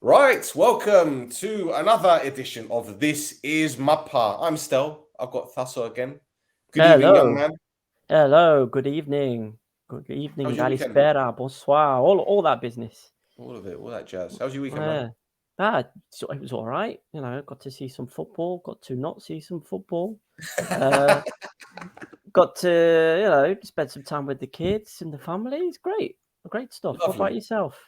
Right, welcome to another edition of This is Mappa. I'm Stel. I've got Thasso again. Good evening, young Hello. man. Hello. Good evening. Good evening. How's your weekend, man? Alispera. Bonsoir. All that business. All of it, all that jazz. How's your weekend, man? Yeah. So it was all right. Got to see some football. Got to not see some football. Got to spend some time with the kids and the family. It's great. Great stuff. What about Lovely. yourself?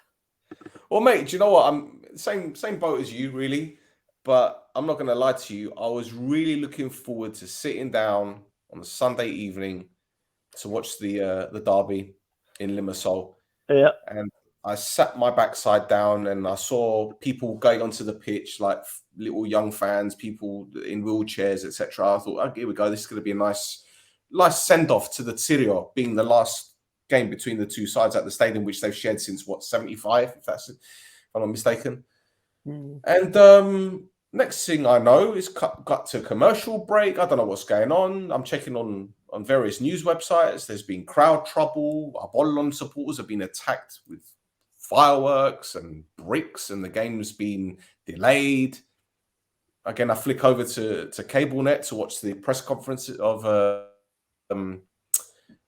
Well, mate, do you know what? I'm same boat as you, really. But I'm not gonna lie to you. I was really looking forward to sitting down on a Sunday evening to watch the derby in Limassol. Yeah. And I sat my backside down and I saw people going onto the pitch, like little young fans, people in wheelchairs, etc. I thought, oh, here we go. This is going to be a nice send off to the Tsirio, being the last game between the two sides at the stadium, which they've shared since what 75, if I'm not mistaken. And next thing I know, it's got to commercial break. I don't know what's going on. I'm checking on various news websites. There's been crowd trouble. Apollon supporters have been attacked with fireworks and bricks, and the game's been delayed. Again, I flick over to CableNet to watch the press conference of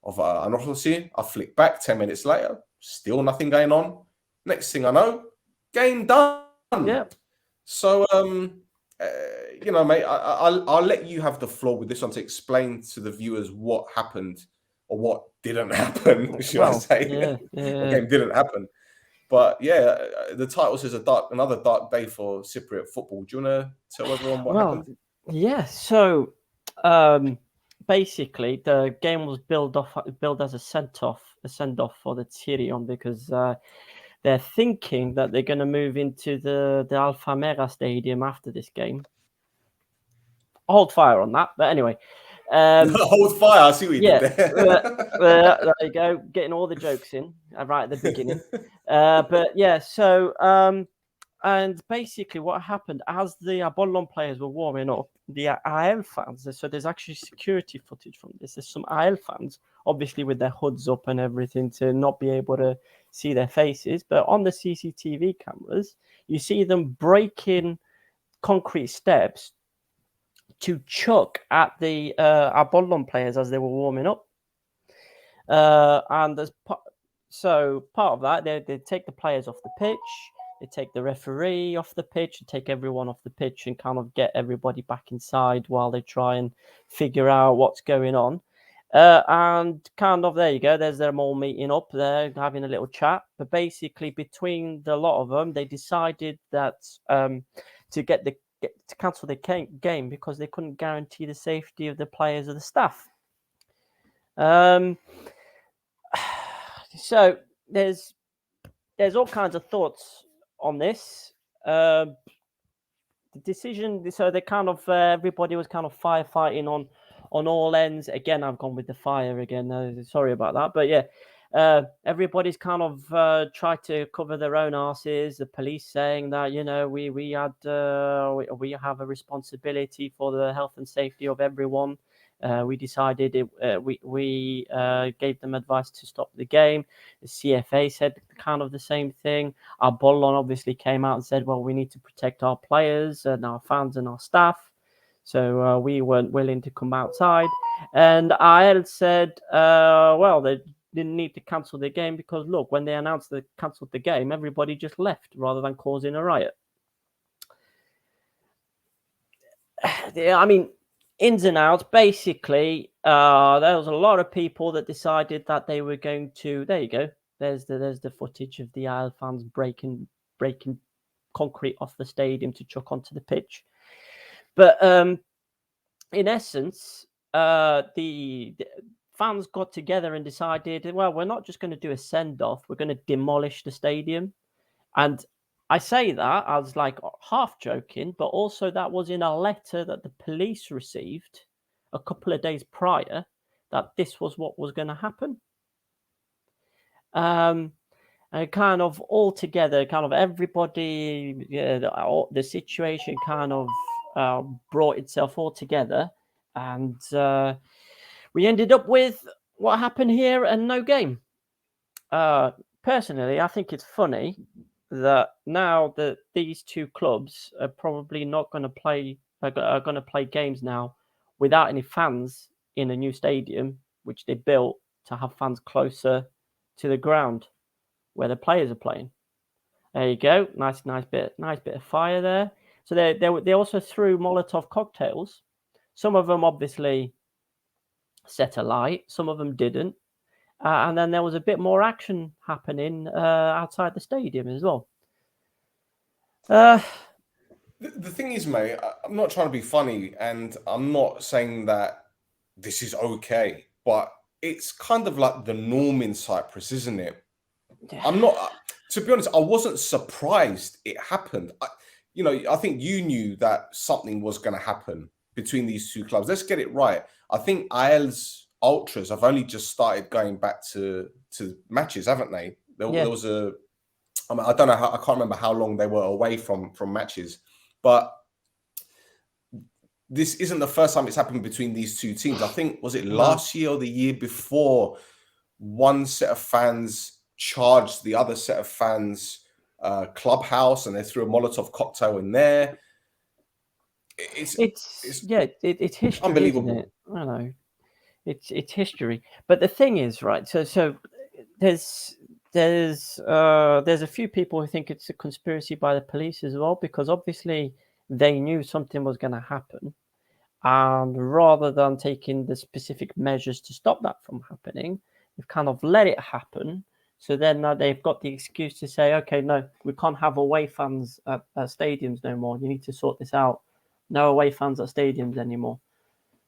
ANORTHOSIS. I flick back 10 minutes later, still nothing going on. Next thing I know, game done. Yeah. So, mate, I'll let you have the floor with this one to explain to the viewers what happened or what didn't happen, should I say? Yeah. What game didn't happen? But yeah, the title says another dark day for Cypriot football. Do you want to tell everyone what happened? Yeah. So, basically, the game was billed as a send off for the Tsirio because they're thinking that they're going to move into the Alphamera Stadium after this game. Hold fire on that, but anyway. Hold fire. I see what you did there. There you go, getting all the jokes in right at the beginning. But yeah, so and basically what happened as the Apollon players were warming up, the AL fans, so there's actually security footage from this. There's some AL fans, obviously with their hoods up and everything to not be able to see their faces, but on the CCTV cameras, you see them breaking concrete steps to chuck at the Apollon players as they were warming up. And part of that, they take the players off the pitch, they take the referee off the pitch, and take everyone off the pitch and kind of get everybody back inside while they try and figure out what's going on. And kind of there you go. There's them all meeting up there, having a little chat. But basically, between the lot of them, they decided that to cancel the game because they couldn't guarantee the safety of the players or the staff. So there's all kinds of thoughts on this. The decision, so they kind of everybody was kind of firefighting on all ends. Again, I've gone with the fire again. Sorry about that, but yeah. Everybody's kind of tried to cover their own asses. The police saying that we have a responsibility for the health and safety of everyone. We decided we gave them advice to stop the game. The CFA said kind of the same thing. Apollon obviously came out and said, well, we need to protect our players and our fans and our staff. So we weren't willing to come outside. And AL said, well, they didn't need to cancel the game because, look, when they announced they cancelled the game, everybody just left rather than causing a riot. I mean, ins and outs, basically, there was a lot of people that decided that they were going to, there you go, there's the footage of the AL fans breaking concrete off the stadium to chuck onto the pitch. But in essence, the fans got together and decided, well, we're not just going to do a send-off, we're going to demolish the stadium. And I say that as like half joking, but also that was in a letter that the police received a couple of days prior that this was what was going to happen. And kind of all together, kind of everybody, the situation kind of brought itself all together. And we ended up with what happened here and no game. Personally, I think it's funny that now that these two clubs are probably not going to play are going to play games now without any fans in a new stadium, which they built to have fans closer to the ground where the players are playing. There you go, nice bit of fire there. So they also threw Molotov cocktails. Some of them obviously set alight, some of them didn't. And then there was a bit more action happening outside the stadium as well. The thing is, mate, I'm not trying to be funny, and I'm not saying that this is okay, but it's kind of like the norm in Cyprus, isn't it? I'm not, to be honest, I wasn't surprised it happened. I think you knew that something was going to happen between these two clubs. Let's get it right. I think AEL's ultras have only just started going back to matches, haven't they? There was I don't know I can't remember how long they were away from matches, but this isn't the first time it's happened between these two teams. I think, was it last year or the year before, one set of fans charged the other set of fans clubhouse and they threw a Molotov cocktail in there. It's history, unbelievable. isn't it? I know. It's history. But the thing is, right, so there's a few people who think it's a conspiracy by the police as well, because obviously they knew something was going to happen, and rather than taking the specific measures to stop that from happening, they've kind of let it happen. So then now they've got the excuse to say, okay, no, we can't have away fans at stadiums no more. You need to sort this out. No away fans at stadiums anymore,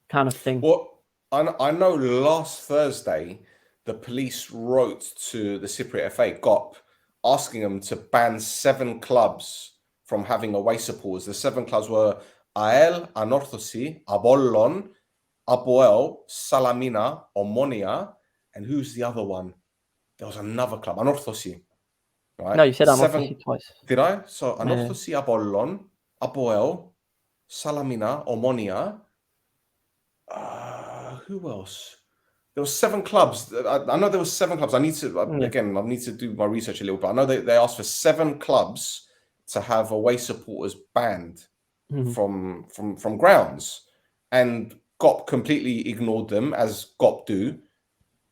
kind of thing. Well, I know last Thursday, the police wrote to the Cypriot FA, GOP, asking them to ban 7 clubs from having away supporters. The 7 clubs were AEL, ANORTHOSIS, Apollon, APOEL, SALAMINA, OMONOIA, and who's the other one? There was another club, ANORTHOSIS. Right? No, you said ANORTHOSIS twice. Did I? So ANORTHOSIS, Apollon, APOEL, SALAMINA, OMONOIA. Who else? There were 7 clubs. I know there were 7 clubs. I need to I need to do my research a little bit. I know they asked for 7 clubs to have away supporters banned from grounds, and GOP completely ignored them, as GOP do.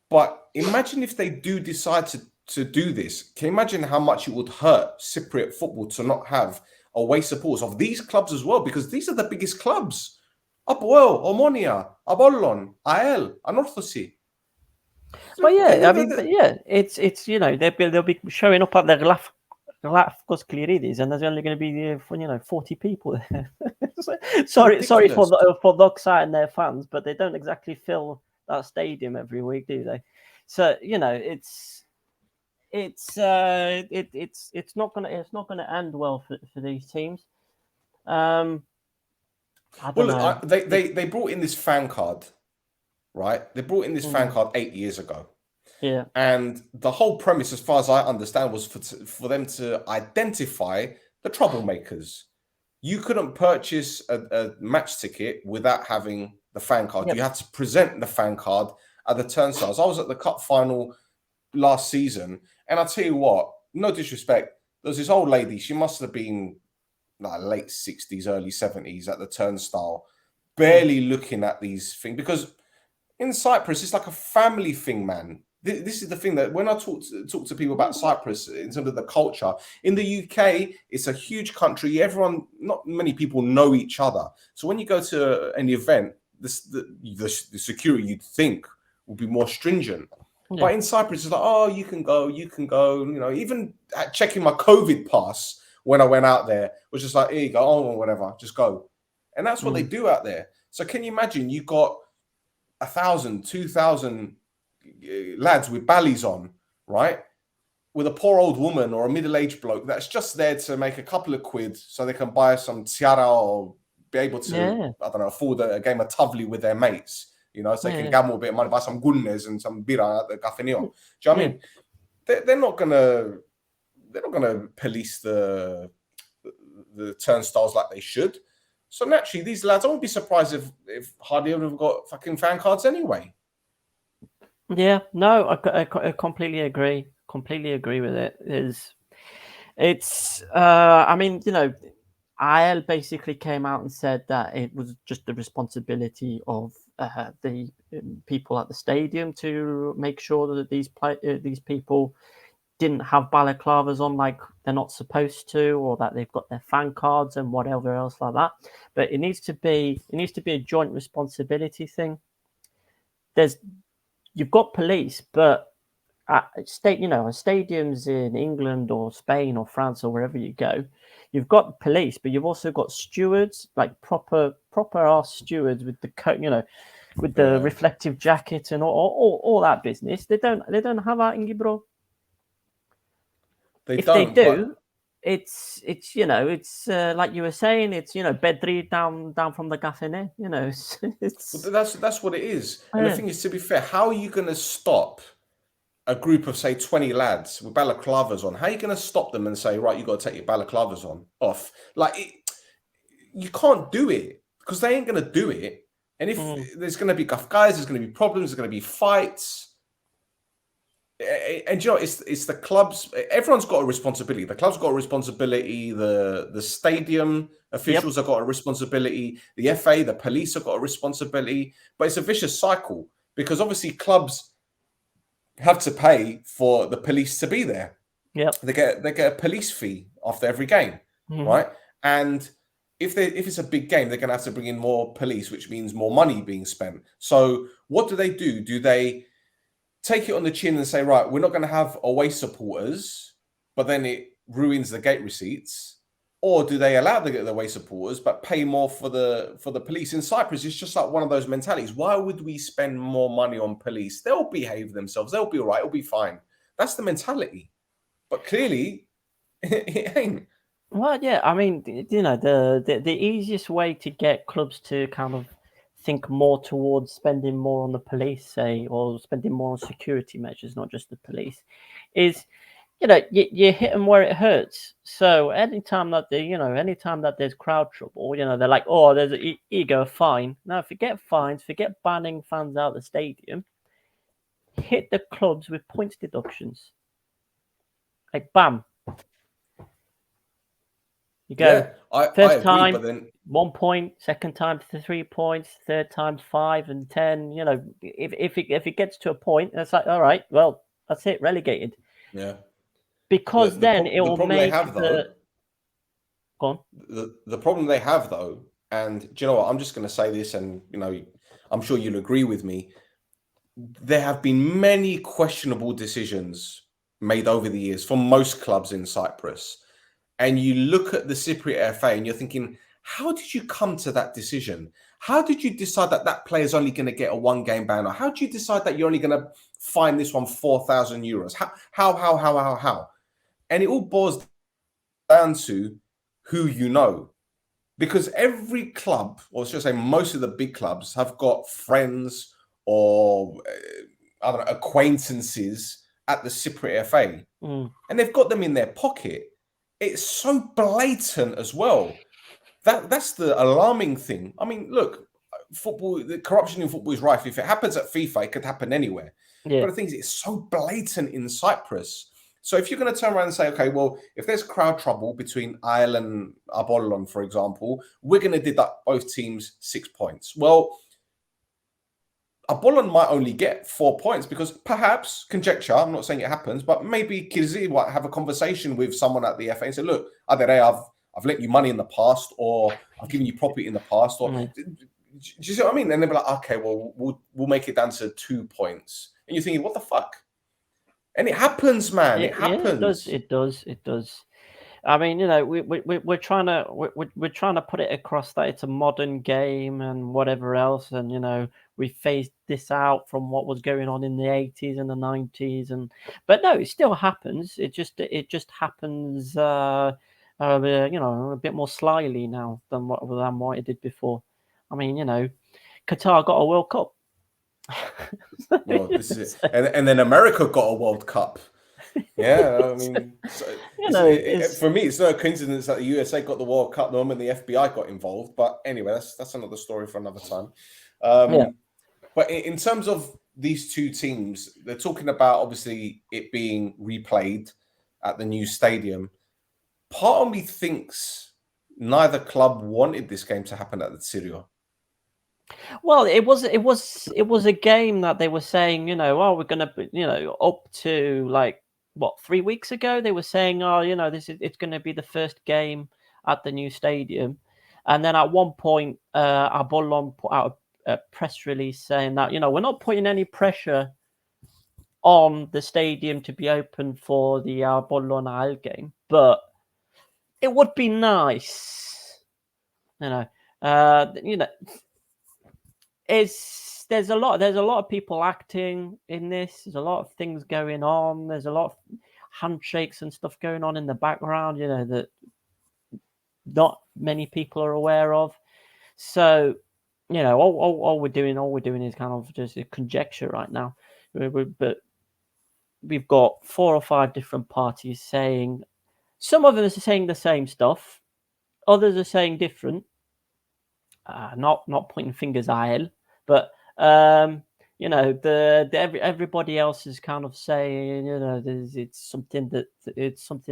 But imagine if they do decide to do this. Can you imagine how much it would hurt Cypriot football to not have away supporters of these clubs as well? Because these are the biggest clubs. APOEL, OMONOIA, Apollon, AEL, ANORTHOSIS. Well, yeah, I mean, it's they'll be showing up at the Galapagos Clearidis, and there's only going to be 40 people there. sorry for DOXA and their fans, but they don't exactly fill that stadium every week, do they? So it's not gonna end well for these teams. They brought in this fan card, right? They brought in this fan card 8 years ago. Yeah. And the whole premise, as far as I understand, was for them to identify the troublemakers. You couldn't purchase a match ticket without having the fan card. Yep. You had to present the fan card at the turnstiles. I was at the cup final last season, and I'll tell you what, no disrespect, there was this old lady, she must have been like late 60s, early 70s at the turnstile, barely looking at these things, because in Cyprus, it's like a family thing, man. This is the thing that when I talk to people about Cyprus in terms of the culture, in the UK, it's a huge country. Not many people know each other. So when you go to any event, the security you'd think would be more stringent. Yeah. But in Cyprus, it's like, oh, you can go. Even checking my COVID pass when I went out there was just like, here you go, oh, whatever, just go. And that's what they do out there. So can you imagine you got 1,000, 2,000 lads with ballies on, right? With a poor old woman or a middle-aged bloke that's just there to make a couple of quid so they can buy some tiara or be able to, I don't know, afford a game of tavli with their mates, so they can gamble a bit of money, buy some gunnes and some bira at the cafenio. Do you know what I mean? They're not gonna police the turnstiles like they should. So naturally, these lads, I won't be surprised if hardly ever have got fucking fan cards anyway. Yeah, no, I completely agree. Completely agree with it. It's, I mean, IL basically came out and said that it was just the responsibility of the people at the stadium to make sure that these people didn't have balaclavas on like they're not supposed to, or that they've got their fan cards and whatever else like that. But it needs to be a joint responsibility thing. You've got police, but stadiums in England or Spain or France or wherever you go, you've got police, but you've also got stewards, like proper ass stewards with the coat, with the reflective jacket and all that business. They don't have that in Gibro. If they do, it's like you were saying, it's bedri down from the Gaffene, that's what it is. And the thing is, to be fair, how are you going to stop a group of say 20 lads with balaclavas on? How are you going to stop them and say, right, you got to take your balaclavas off? You can't do it because they ain't going to do it. And if there's going to be guys, there's going to be problems, there's going to be fights. And it's the clubs. Everyone's got a responsibility. The club's got a responsibility. The stadium officials have got a responsibility. The FA, the police have got a responsibility. But it's a vicious cycle because obviously clubs have to pay for the police to be there. Yeah, they get a police fee after every game, right? And if it's a big game, they're going to have to bring in more police, which means more money being spent. So what do? Do they take it on the chin and say, right, we're not going to have away supporters, but then it ruins the gate receipts? Or do they allow the away supporters but pay more for the police? In Cyprus, it's just like one of those mentalities. Why would we spend more money on police? They'll behave themselves. They'll be all right. It'll be fine. That's the mentality. But clearly, it ain't. Well, yeah, I mean, the easiest way to get clubs to kind of think more towards spending more on the police, say, or spending more on security measures, not just the police, is, you hit them where it hurts. So anytime that there's crowd trouble, they're like, oh, there's an ego fine. No, forget fines, forget banning fans out of the stadium. Hit the clubs with points deductions. Like, bam. You go, first time, but then 1 point, second time 3 points, third time 5 and 10. If it gets to a point, it's like, all right, well, that's it, relegated. Yeah. Because then it will make the problem they have though, and do you know what? I'm just going to say this, and I'm sure you'll agree with me. There have been many questionable decisions made over the years for most clubs in Cyprus. And you look at the Cypriot FA and you're thinking, how did you come to that decision? How did you decide that player is only going to get a 1-game ban? Or how did you decide that you're only going to fine this one 4,000 euros? How? And it all boils down to who you know. Because every club, or should I say most of the big clubs, have got friends or acquaintances at the Cypriot FA. And they've got them in their pocket. It's so blatant as well. That's the alarming thing. I mean, look, football, the corruption in football is rife. If it happens at FIFA, it could happen anywhere. Yeah. But the thing is, it's so blatant in Cyprus. So if you're going to turn around and say, okay, well, if there's crowd trouble between APOEL and APOEL, for example, we're going to deduct both teams 6 points. Well, APOEL might only get 4 points because perhaps, conjecture, I'm not saying it happens, but maybe Kirzi might have a conversation with someone at the FA and say, look, Adere, I've lent you money in the past, or I've given you property in the past, or do you see what I mean? And they'll be like, okay, well, we'll make it down to 2 points. And you're thinking, what the fuck? And it happens, man. It happens. It does. I mean, we're trying to put it across that it's a modern game and whatever else, and we phased this out from what was going on in the 80s and the 90s, but no, it still happens. It just happens, a bit more slyly now than what it did before. I mean, Qatar got a World Cup. Well, this is it. And then America got a World Cup. Yeah, I mean, for me, it's no coincidence that the USA got the World Cup, the moment the FBI got involved. But anyway, that's another story for another time. But in terms of these two teams, they're talking about obviously it being replayed at the new stadium. part of me thinks neither club wanted this game to happen at the Tsirio. Well, it was a game that they were saying, oh, we're gonna, up to like what 3 weeks ago, they were saying, oh, it's gonna be the first game at the new stadium, and then at one point, Apollon put out a press release saying that we're not putting any pressure on the stadium to be open for the Apollon AL game, but it would be nice, there's a lot of people acting in this. There's a lot of things going on. There's a lot of handshakes and stuff going on in the background, that not many people are aware of. So, all we're doing is kind of just a conjecture right now. But we've got 4 or 5 different parties saying, some of them are saying the same stuff, others are saying different. Not pointing fingers at AL, but everybody else is kind of saying, it's something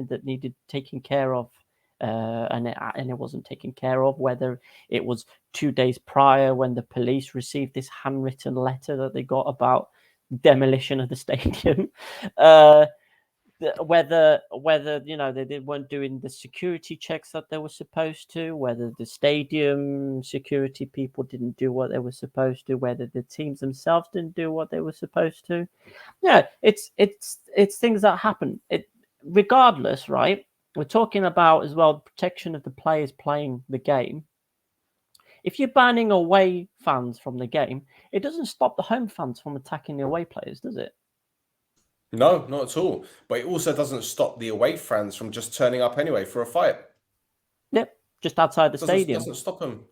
that needed taking care of, and it wasn't taken care of. Whether it was 2 days prior when the police received this handwritten letter that they got about demolition of the stadium, whether they weren't doing the security checks that they were supposed to, whether the stadium security people didn't do what they were supposed to, whether the teams themselves didn't do what they were supposed to. Yeah, it's things that happen. Regardless, right? We're talking about as well protection of the players playing the game. If you're banning away fans from the game, it doesn't stop the home fans from attacking the away players, does it? No, not at all. But it also doesn't stop the away fans from just turning up anyway for a fight. Yep, just outside the stadium. Doesn't stop them.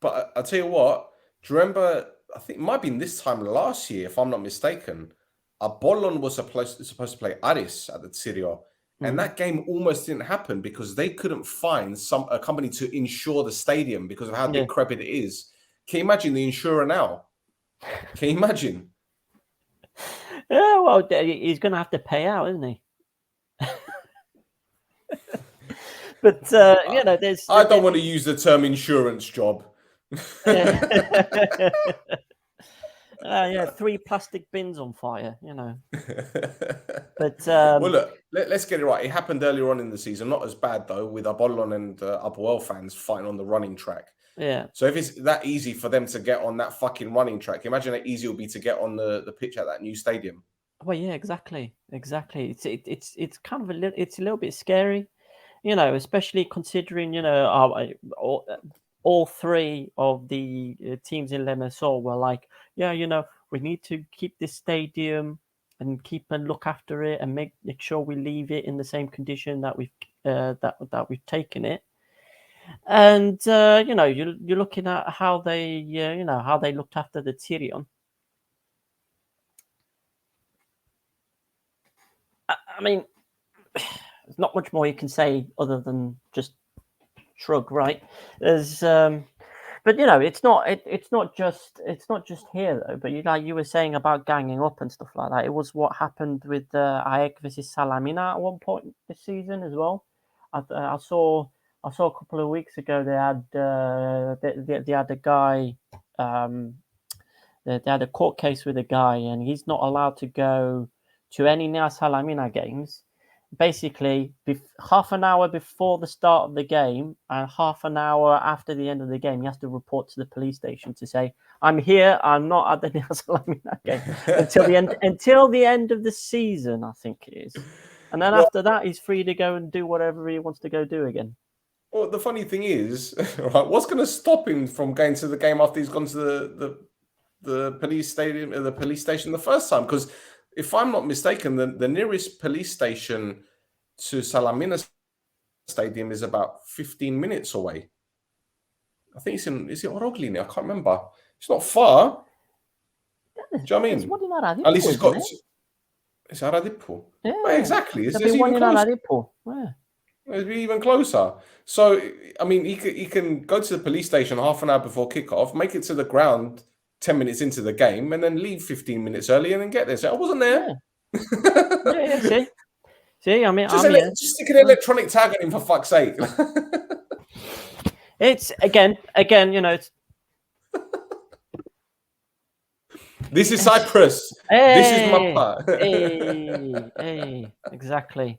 But I'll tell you what, do you remember, I think it might have been this time last year, if I'm not mistaken, Apollon was supposed to play ARIS at the Tsirio. And that game almost didn't happen because they couldn't find a company to insure the stadium because of how decrepit it is. Can you imagine the insurer now? Can you imagine? Yeah, well, he's going to have to pay out, isn't he? But there's. I don't want to use the term insurance job. Yeah, 3 plastic bins on fire, But well, look, let's get it right. It happened earlier on in the season, not as bad though, with Apollon and APOEL fans fighting on the running track. Yeah. So if it's that easy for them to get on that fucking running track, imagine how easy it will be to get on the pitch at that new stadium. Well, yeah, exactly. It's kind of a little bit scary, especially considering all 3 of the teams in Limassol were like, yeah, we need to keep this stadium and look after it and make sure we leave it in the same condition that we've taken it. And you're looking at how they looked after the Tsirio. I mean, there's not much more you can say other than just shrug, right? There's but it's not just here though. But like you were saying about ganging up and stuff like that, it was what happened with AEK versus Salamina at one point this season as well. I saw a couple of weeks ago they had a guy, they had a court case with a guy, and he's not allowed to go to any Salamina games. Basically, half an hour before the start of the game and half an hour after the end of the game, he has to report to the police station to say, "I'm here. I'm not at the Salamina game until the end of the season." I think it is, and then after that, he's free to go and do whatever he wants to go do again. Well, the funny thing is, right, what's going to stop him from going to the game after he's gone to the police stadium, the police station the first time? Because if I'm not mistaken, the nearest police station to Salamina Stadium is about 15 minutes away. I think is it Oroglini? I can't remember. It's not far. Do you know what I mean? At least it's got. It's Aradipo. Yeah, well, exactly. It's even closer. Yeah. It'd be even closer. So, I mean, he can go to the police station half an hour before kickoff, make it to the ground 10 minutes into the game, and then leave 15 minutes early and then get there. So I wasn't there. Yeah, see? See, I mean, just stick an electronic tag on him for fuck's sake. It's again, you know, it's. This is Cyprus. This is Mappa. Exactly.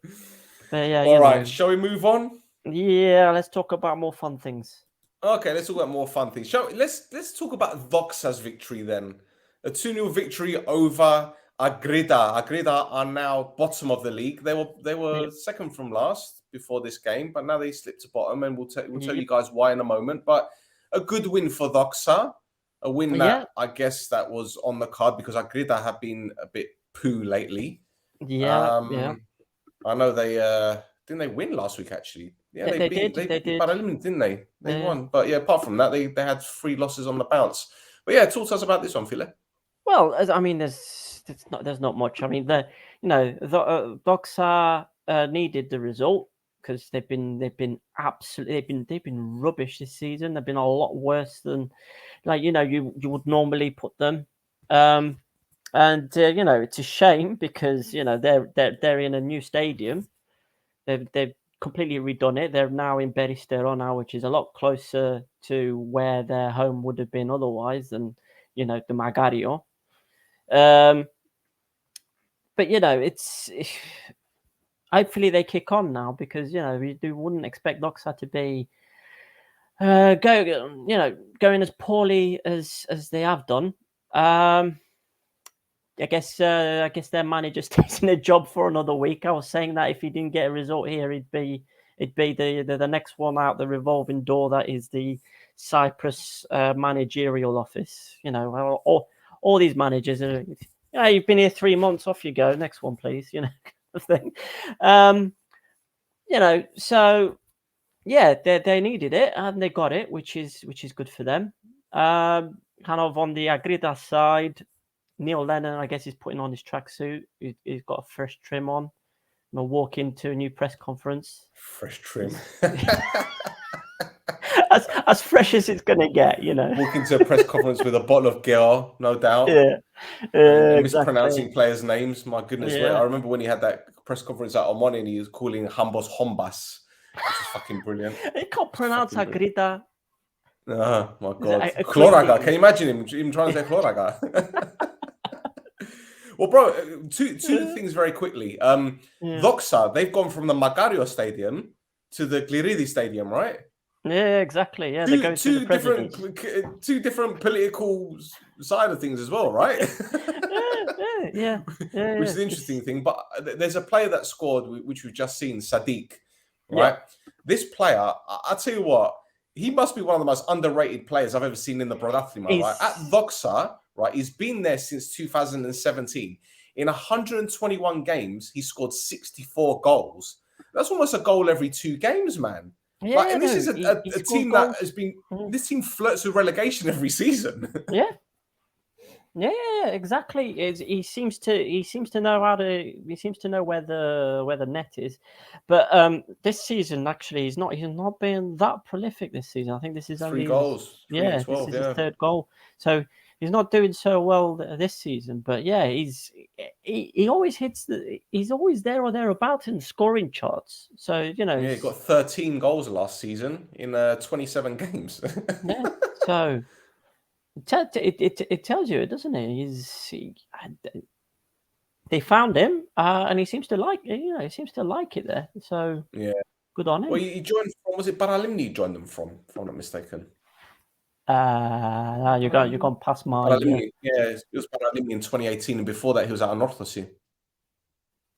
But yeah, all right. Shall we move on? Yeah, let's talk about more fun things. Okay, let's talk about more fun things. Let's talk about DOXA's victory then. A 2-0 victory over AKRITAS. AKRITAS are now bottom of the league. They were second from last before this game, but now they slipped to bottom, and we'll tell you guys why in a moment. But a good win for DOXA. A win that I guess that was on the card because AKRITAS have been a bit poo lately. Yeah. I know they didn't they win last week actually. Yeah, they beat PARALIMNI, didn't they? They won. But yeah, apart from that, they had 3 losses on the bounce. But yeah, talk to us about this one, Philip. Well, I mean, there's not much. I mean, the DOXA needed the result because they've been rubbish this season. They've been a lot worse than you would normally put them. And it's a shame because they're in a new stadium. They've completely redone it. They're now in Beristero now, which is a lot closer to where their home would have been otherwise than the Magario. But it's hopefully they kick on now because we wouldn't expect DOXA to be going as poorly as they have done. I guess their manager stays in a job for another week. I was saying that if he didn't get a result here, it'd be the next one out the revolving door. That is the Cyprus managerial office. All these managers are. You've been here 3 months. Off you go. Next one, please. Thing. So yeah, they needed it and they got it, which is good for them. Kind of on the AKRITAS side. Neil Lennon, I guess, is putting on his tracksuit. He's got a fresh trim on. And walk into a new press conference. Fresh trim. as fresh as it's going to get, Walk into a press conference with a bottle of Gel, no doubt. Exactly. Mispronouncing players' names. My goodness. I remember when he had that press conference at OMONOIA and he was calling Hambos Hombas, which is fucking brilliant. He can't pronounce AKRITAS. Oh, my God. Chloraga. Can you imagine him trying to say Chloraga? Well, bro, two things very quickly. DOXA, they've gone from the Magario Stadium to the Gliridi Stadium, right? Yeah, exactly. Yeah, two different political side of things as well, right? Yeah. Which is the interesting thing. But there's a player that scored, which we've just seen, Sadiq, right? Yeah. This player, I'll tell you what, he must be one of the most underrated players I've ever seen in the Protathlima, right? At DOXA, right, he's been there since 2017. In 121 games, he scored 64 goals. That's almost a goal every 2 games, man. Yeah, and this is a team that has been. This team flirts with relegation every season. Yeah, exactly. He seems to know how to. He seems to know where the net is. But this season, actually, he's not been that prolific this season. I think this is 3 only goals. 12, this is his 3rd goal. So he's not doing so well this season. But yeah, he always hits he's always there or thereabouts in scoring charts. So he got 13 goals last season in 27 games. Yeah. So. It tells you, doesn't it? They found him, and he seems to like it. He seems to like it there. So yeah, good on him. Well, he joined from, was it PARALIMNI? He joined them from, if I'm not mistaken. No, you're gone past my. PARALIMNI, it was PARALIMNI in 2018, and before that he was at ANORTHOSIS.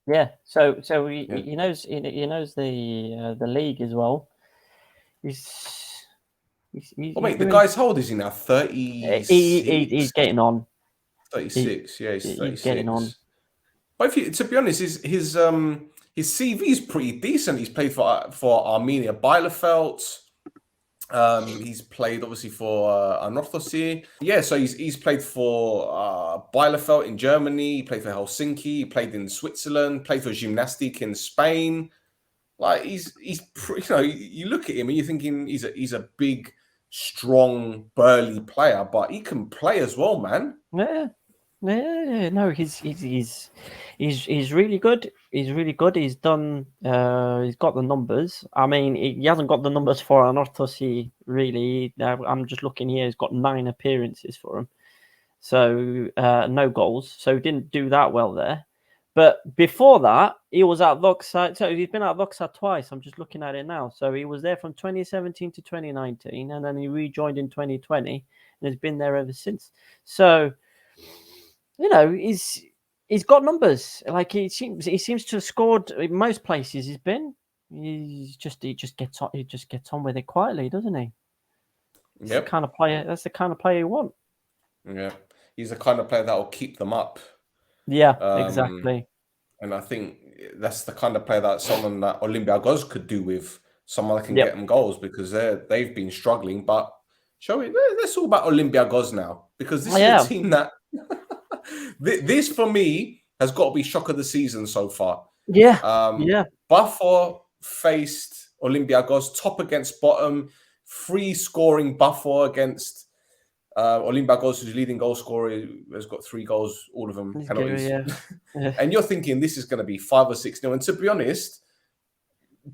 Yeah, so he knows the league as well. The guy's how old is he now? 30. He's getting on. 36. He's 36. He's getting on. But to be honest, his CV is pretty decent. He's played for Armenia Bielefeld. He's played obviously for ANORTHOSIS. Yeah, so he's played for Bielefeld in Germany. He played for Helsinki. He played in Switzerland. Played for Gymnastic in Spain. Like he's you look at him and you're thinking he's a big, strong, burly player, but he can play as well, man. Yeah, no, he's really good. He's really good. He's done. He's got the numbers. I mean, he hasn't got the numbers for ANORTHOSIS really. I'm just looking here. He's got 9 appearances for him, so no goals. So he didn't do that well there. But before that, he was at DOXA. So he's been at DOXA twice. I'm just looking at it now. So he was there from 2017 to 2019, and then he rejoined in 2020, and has been there ever since. So, you know, he's got numbers. Like he seems to have scored in most places he's been. He just gets on with it quietly, doesn't he? That's the kind of player. That's the kind of player you want. Yeah, he's the kind of player that will keep them up. Yeah, exactly. And I think that's the kind of player that someone that Olympiakos could do with, someone that can get them goals, because they've been struggling. But that's all about Olympiakos now, because this is a team that this for me has got to be shock of the season so far. Yeah, Buffer faced Olympiakos top against bottom, free scoring Buffer against Olympiakos, who's leading goal scorer, has got 3 goals, all of them penalties. And you're thinking this is going to be 5 or 6-0. And to be honest,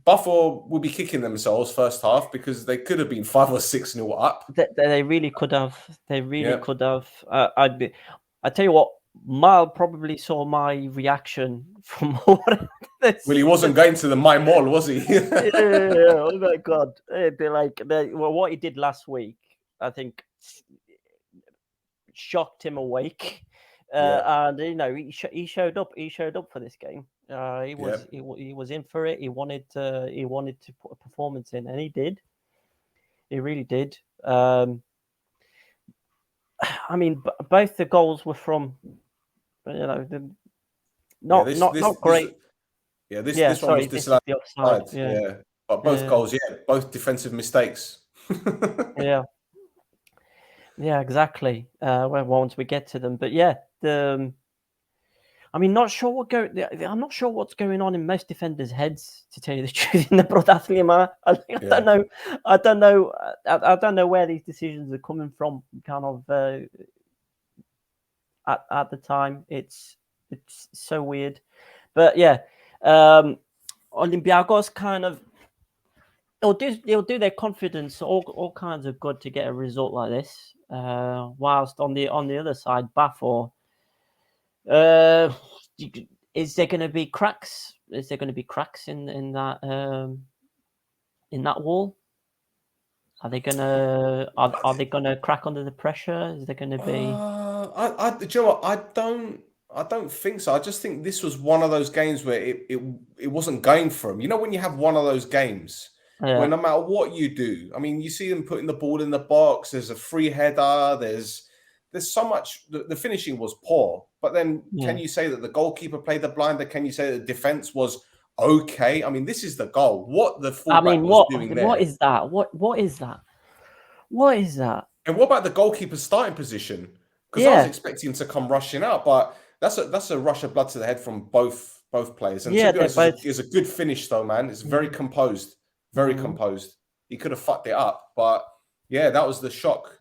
Buffer will be kicking themselves first half, because they could have been 5 or 6-0 up. They really could have. They really could have. I tell you what, Mal probably saw my reaction from all this. Well, he wasn't going to the My Mall, was he? Oh my God! What he did last week, I think, shocked him awake. And you know, he showed up. He showed up for this game. He was in for it. He wanted to put a performance in, and he did. He really did. I mean, both the goals were from, you know, not great. This one was disallowed. But both goals, both defensive mistakes. Yeah, exactly. Once we get to them, but I mean, I'm not sure what's going on in most defenders' heads, to tell you the truth, in the Protathlima. I don't know where these decisions are coming from. Kind of at the time, it's so weird, but Olympiakos kind of they'll do their confidence all kinds of good to get a result like this. Whilst on the other side, Bafo. Is there going to be cracks? Is there going to be cracks in that wall? Are they gonna crack under the pressure? Is there going to be? Do you know what? I don't think so. I just think this was one of those games where it wasn't going for them. You know, when you have one of those games where no matter what you do, I mean, you see them putting the ball in the box. There's a free header. There's so much. The finishing was poor, but then can you say that the goalkeeper played the blinder? Can you say that the defense was okay? I mean, this is the goal. What the fullback was doing there? What is that? What is that? What is that? And what about the goalkeeper's starting position? Because I was expecting him to come rushing out, but that's a rush of blood to the head from both players. And to be honest, it's a good finish though, man. It's very composed, very composed. He could have fucked it up, but that was the shock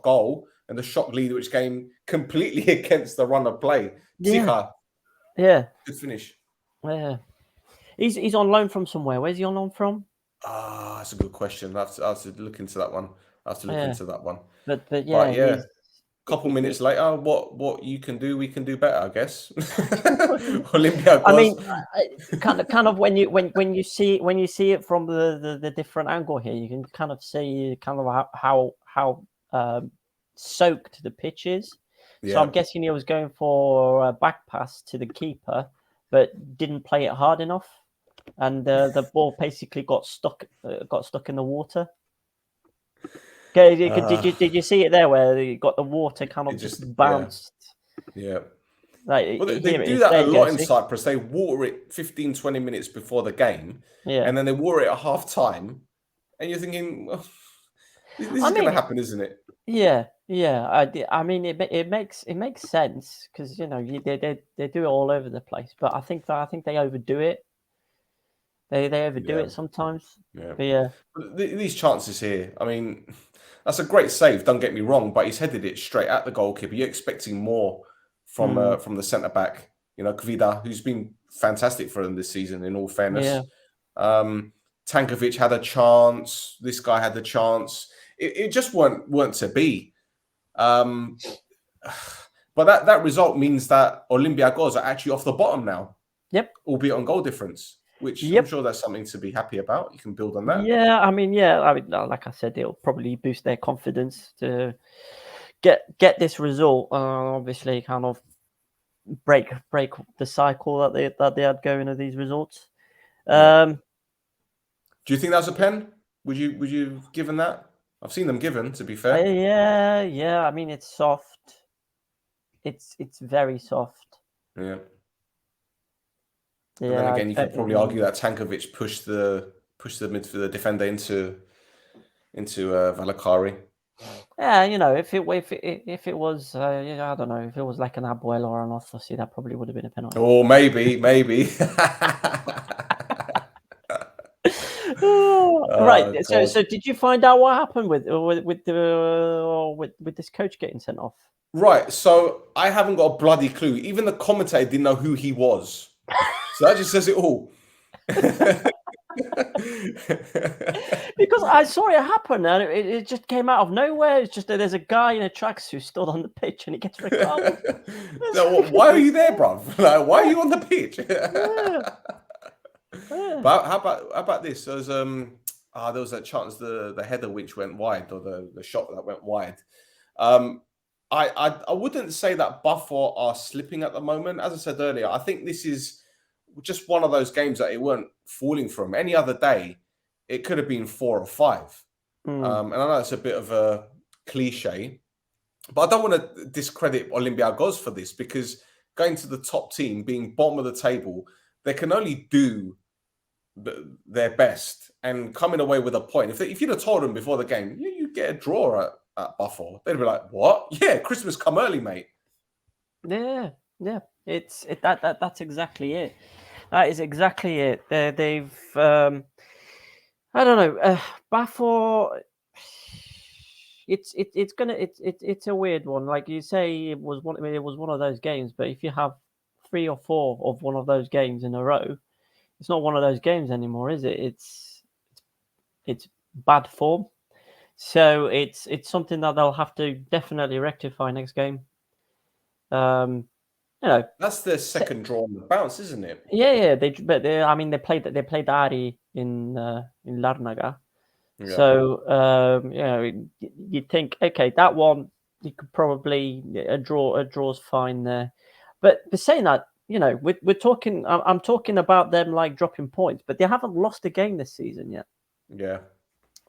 goal. And the shock lead, which came completely against the run of play. Yeah. Good finish. Yeah. He's on loan from somewhere. Where's he on loan from? That's a good question. I have to look into that one. But a couple minutes later, what you can do, we can do better, I guess. Olympiakos. I mean, kind of when you see it from the different angle here, you can kind of see kind of how soaked the pitch is. So I'm guessing he was going for a back pass to the keeper, but didn't play it hard enough, and the ball basically got stuck in the water. Okay, did you see it there where you got the water kind of just bounced? Like, well, they do that a lot in Cyprus. They water it 15-20 minutes before the game, and then they water it at half time, and you're thinking, well, this is going to happen, isn't it? Yeah. I mean, it makes sense, because you know they do it all over the place. But I think they overdo it. They overdo it sometimes. But these chances here. I mean, that's a great save. Don't get me wrong, but he's headed it straight at the goalkeeper. You're expecting more from the centre back. You know, Kvida, who's been fantastic for them this season. In all fairness, Tankovic had a chance. This guy had the chance. It just weren't to be. But that result means that Olympiakos are actually off the bottom now. Yep. Albeit on goal difference, which I'm sure that's something to be happy about. You can build on that. Yeah, I mean, like I said, it'll probably boost their confidence to get this result. Obviously, kind of break the cycle that they had going of these results. Do you think that's a pen? Would you given that? I've seen them given, to be fair. Yeah. I mean, it's soft. It's very soft. Yeah. But then again, you could probably argue that Tankovic pushed the midfielder defender into Valakari. Yeah, you know, if it was, I don't know, if it was like an APOEL or an ANORTHOSIS, that probably would have been a penalty. Or maybe. Right. So did you find out what happened with this coach getting sent off? Right. So I haven't got a bloody clue. Even the commentator didn't know who he was. So that just says it all. Because I saw it happen and it just came out of nowhere. It's just that there's a guy in a tracksuit stood on the pitch and he gets recalled. No, why are you there, bruv? Like, why are you on the pitch? But how about this? There was a chance the header which went wide, or the shot that went wide. I wouldn't say that Buffon are slipping at the moment. As I said earlier, I think this is just one of those games that it weren't falling from. Any other day, it could have been 4 or 5. And I know it's a bit of a cliche, but I don't want to discredit Olympiakos for this, because going to the top team, being bottom of the table, they can only do their best and coming away with a point. If you'd have told them before the game, you get a draw at Buffon, they'd be like, "What? Yeah, Christmas come early, mate." Yeah. That's exactly it. That is exactly it. They've I don't know. Buffon. It's a weird one. Like you say, it was one of those games. But if you have 3 or 4 of one of those games in a row, it's not one of those games anymore, is it? It's bad form. So it's something that they'll have to definitely rectify next game. You know, that's their second draw on the bounce, isn't it? Yeah. They played Ari in Larnaga. Yeah. So you'd think, okay, that one you could probably a draw's fine there. But saying that, you know, we're talking. I'm talking about them like dropping points, but they haven't lost a game this season yet. Yeah.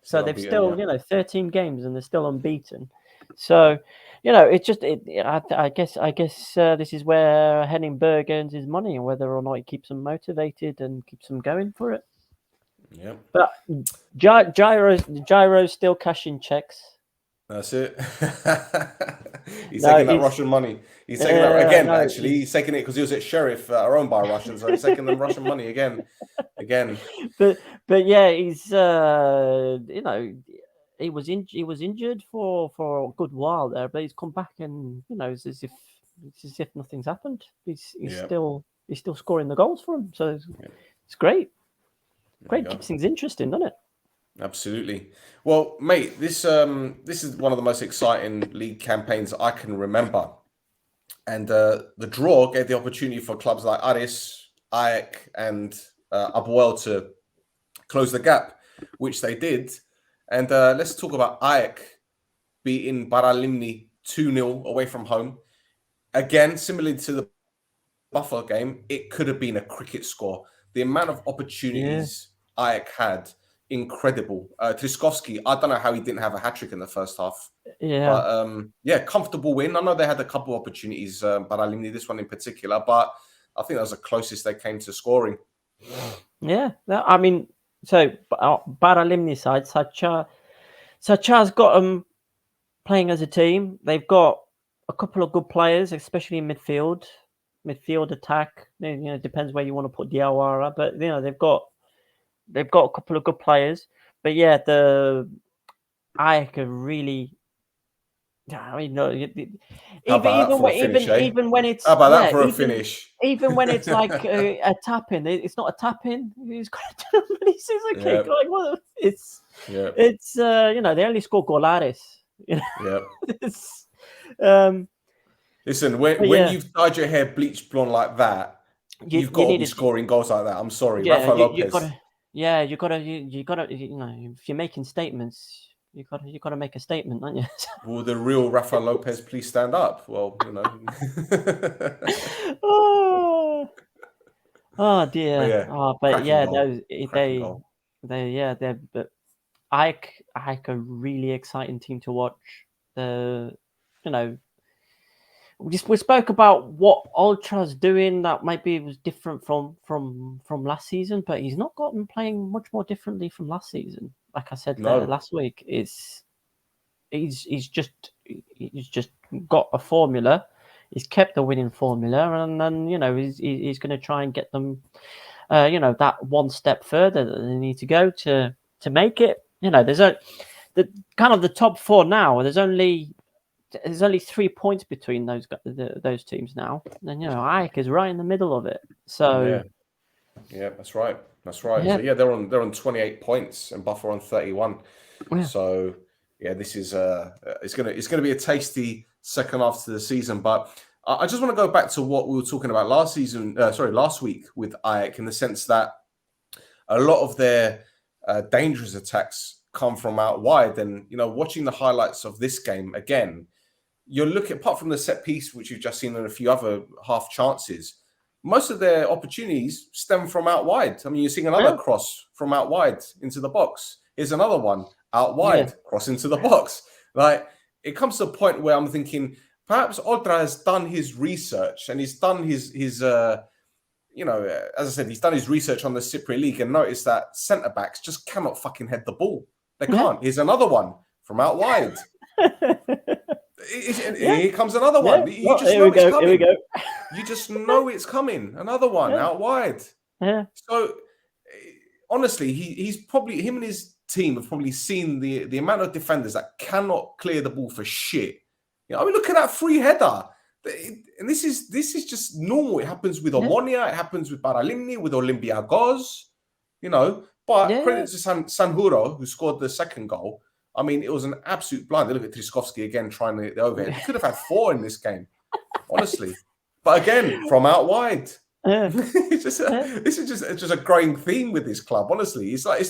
So they've still, 13 games and they're still unbeaten. So, you know, it's just, I guess this is where Henning Berg earns his money, and whether or not he keeps them motivated and keeps them going for it. Yeah. But Gyro's still cashing checks. That's it. He's taking that Russian money. He's taking that again. Actually, he's taking it because he was at Sheriff, owned by Russians, so he's taking them Russian money again. But yeah, he's you know, he was injured for a good while there, but he's come back and, you know, it's as if nothing's happened. He's still scoring the goals for him, so it's great. Great, keeps things interesting, doesn't it? Absolutely. Well, mate, this is one of the most exciting league campaigns I can remember, and the draw gave the opportunity for clubs like ARIS, AEK, and APOEL to close the gap, which they did. And let's talk about AEK beating PARALIMNI 2-0 away from home. Again, similarly to the Buffalo game, it could have been a cricket score. The amount of opportunities AEK had, incredible. Triskovsky, I don't know how he didn't have a hat-trick in the first half. Yeah. But comfortable win. I know they had a couple of opportunities, PARALIMNI, this one in particular, but I think that was the closest they came to scoring. Yeah, I mean, so PARALIMNI side, Sacha's got them playing as a team. They've got a couple of good players, especially in midfield attack. You know, it depends where you want to put Diawara, but you know, they've got a couple of good players. But yeah, the AEK are really I mean, no, How about that for a finish, eh? even when it's How about that for a finish? even when it's like a tap in, it's not a tap in. He's got to do it, but he says a kick. Like, what? It's you know, they only score goalares. You know, it's listen, when you've dyed your hair bleach blonde like that, you've got to be scoring goals like that. I'm sorry, Rafa Lopez. You gotta, you know, if you're making statements, you gotta make a statement, don't you? Will the real Rafa Lopez please stand up? Well, you know. Oh dear. But yeah, they're but AEK a really exciting team to watch. You know, we spoke about what Ultra's doing that maybe was different from last season, but he's not gotten playing much more differently from last season. Like I said last week, he's just got a formula. He's kept the winning formula, and then you know he's going to try and get them, you know, that one step further that they need to go to make it. You know, there's the kind of the top four now. There's only 3 points between those teams now, and you know AEK is right in the middle of it. So yeah, that's right. Yeah. So yeah, they're on 28 points, and Buff are on 31. Yeah. So yeah, this is it's gonna be a tasty second half to the season. But I just want to go back to what we were talking about last week with AEK, in the sense that a lot of their dangerous attacks come from out wide. And you know, watching the highlights of this game again, you're looking, apart from the set piece, which you've just seen, and a few other half chances, most of their opportunities stem from out wide. I mean, you're seeing another cross from out wide into the box. Here's another one out wide, cross into the box. Like, it comes to a point where I'm thinking, perhaps Odra has done his research, and he's done his you know, as I said, he's done his research on the Cypriot League and noticed that centre-backs just cannot fucking head the ball. They can't. Here's another one from out wide. Here comes another one. You just know it's coming. Here we go. You just know it's coming. Another one out wide. Yeah. So honestly, he's probably, him and his team have probably seen the amount of defenders that cannot clear the ball for shit. You know, I mean, look at that free header. And this is just normal. It happens with Omonia. It happens with PARALIMNI, with Olympiakos. You know, but credit to Sanjuro, who scored the second goal. I mean, it was an absolute blind. Look at Triskovsky again trying to hit the overhead. He could have had 4 in this game, honestly. But again, from out wide. This is just a growing theme with this club, honestly. It's like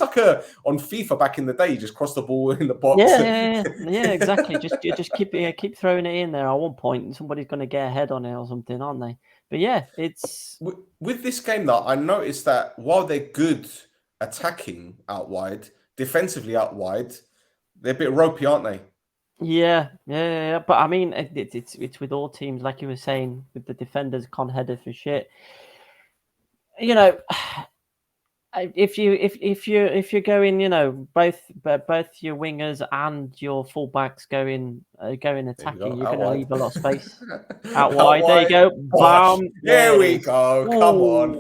on FIFA back in the day, you just cross the ball in the box. Yeah, exactly. just keep throwing it in there. At one point, somebody's going to get a head on it or something, aren't they? But yeah, it's with this game though. I noticed that while they're good attacking out wide, defensively out wide, they're a bit ropey, aren't they? Yeah. But I mean, it's with all teams, like you were saying, with the defenders can't header for shit. You know, if you're going, you know, both your wingers and your fullbacks going attacking, you're going to leave a lot of space out wide. There you go. Bam. There we go. Come on.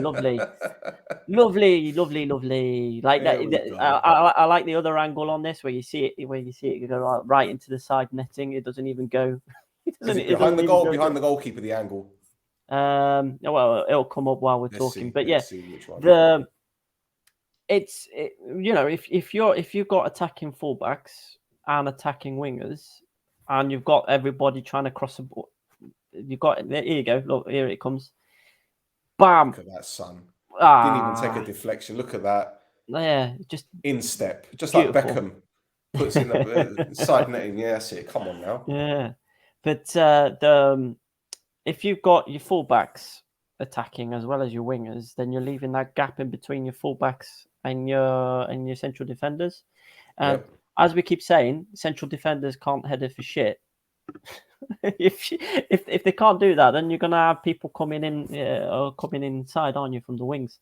Lovely. Like that. I like the other angle on this, where you see it go right into the side netting. It doesn't even go. Is it behind the goalkeeper, the angle? Well, it'll come up while we're talking. But yeah, you know, if you've got attacking fullbacks and attacking wingers, and you've got everybody trying to cross the ball, you've got, here you go. Look, here it comes. Bam! Look at that, son. Didn't even take a deflection. Look at that. Yeah, just instep, just beautiful. Like Beckham puts in the side netting. Yeah, that's it. Come on now. Yeah, but if you've got your fullbacks attacking as well as your wingers, then you're leaving that gap in between your fullbacks and your central defenders. And as we keep saying, central defenders can't header for shit. if they can't do that, then you're gonna have people coming in or coming inside, aren't you, from the wings?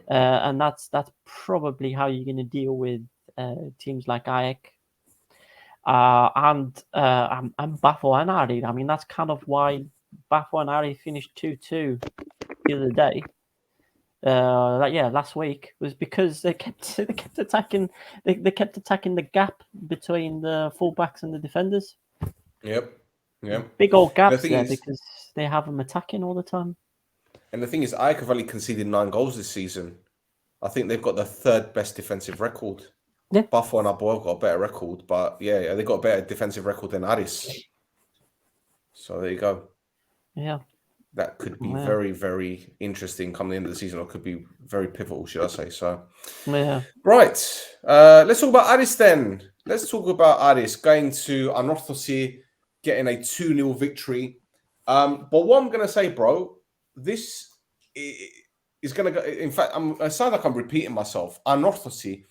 And that's probably how you're going to deal with teams like AEK and Bafo and ARI. I mean, that's kind of why Bafo and ARI finished 2-2 the other day. Last week, was because they kept attacking. They kept attacking the gap between the fullbacks and the defenders. Yep. Big old The gaps thing there is, because they have them attacking all the time. and the thing is, AEK have only conceded 9 goals this season. I think they've got the 3rd best defensive record. Yeah. Buffalo and APOEL got a better record, but yeah, they got a better defensive record than ARIS. So there you go. Yeah. That could be very, very interesting coming into the season, or could be very pivotal, should I say. So, Yeah. right. Let's talk about ARIS then. Let's talk about ARIS going to ANORTHOSIS, getting a 2-0 victory. But what I'm going to say, bro, this is going to go. In fact, I sound like I'm repeating myself. ANORTHOSIS,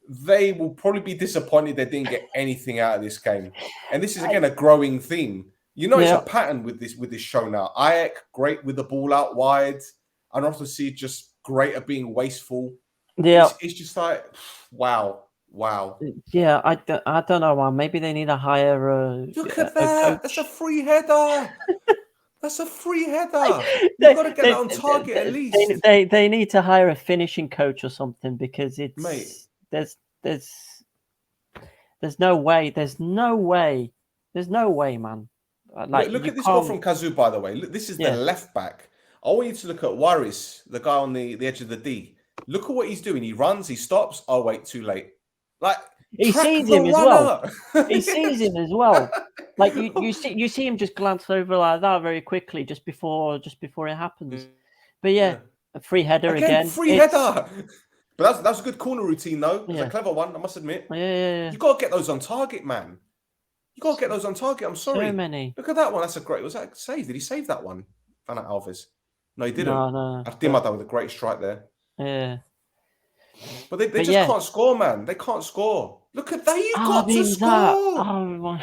they will probably be disappointed they didn't get anything out of this game. And this is, again, a growing theme. You know, it's a pattern with this show now. AEK, great with the ball out wide. ANORTHOSIS, just great at being wasteful. Yeah. It's just like, wow. Yeah, I don't know, man. Maybe they need a higher. Look at that. That's a free header. That's a free header. You've You've got to get that on target at least. They need to hire a finishing coach or something, because it's there's no way. There's no way, man. Like, look at this goal from Kazu, by the way. Look, this is the left back. I want you to look at Waris, the guy on the edge of the D. Look at what he's doing. He runs, he stops. Oh, wait, too late. Like, he sees him as well. He sees him as well. Like, you see him just glance over like that very quickly just before it happens. But yeah, a free header again. Free header. But that's a good corner routine, though. It's a clever one, I must admit. Yeah. You got to get those on target, man. You got to get those on target. I'm sorry. So many. Look at that one. That's a great. Was that a save? Did he save that one? Van Alves. No, he didn't. No. Ardimada with a great strike there. Yeah. But they just can't score, man. They can't score. Look at that. You've got to score. Oh my.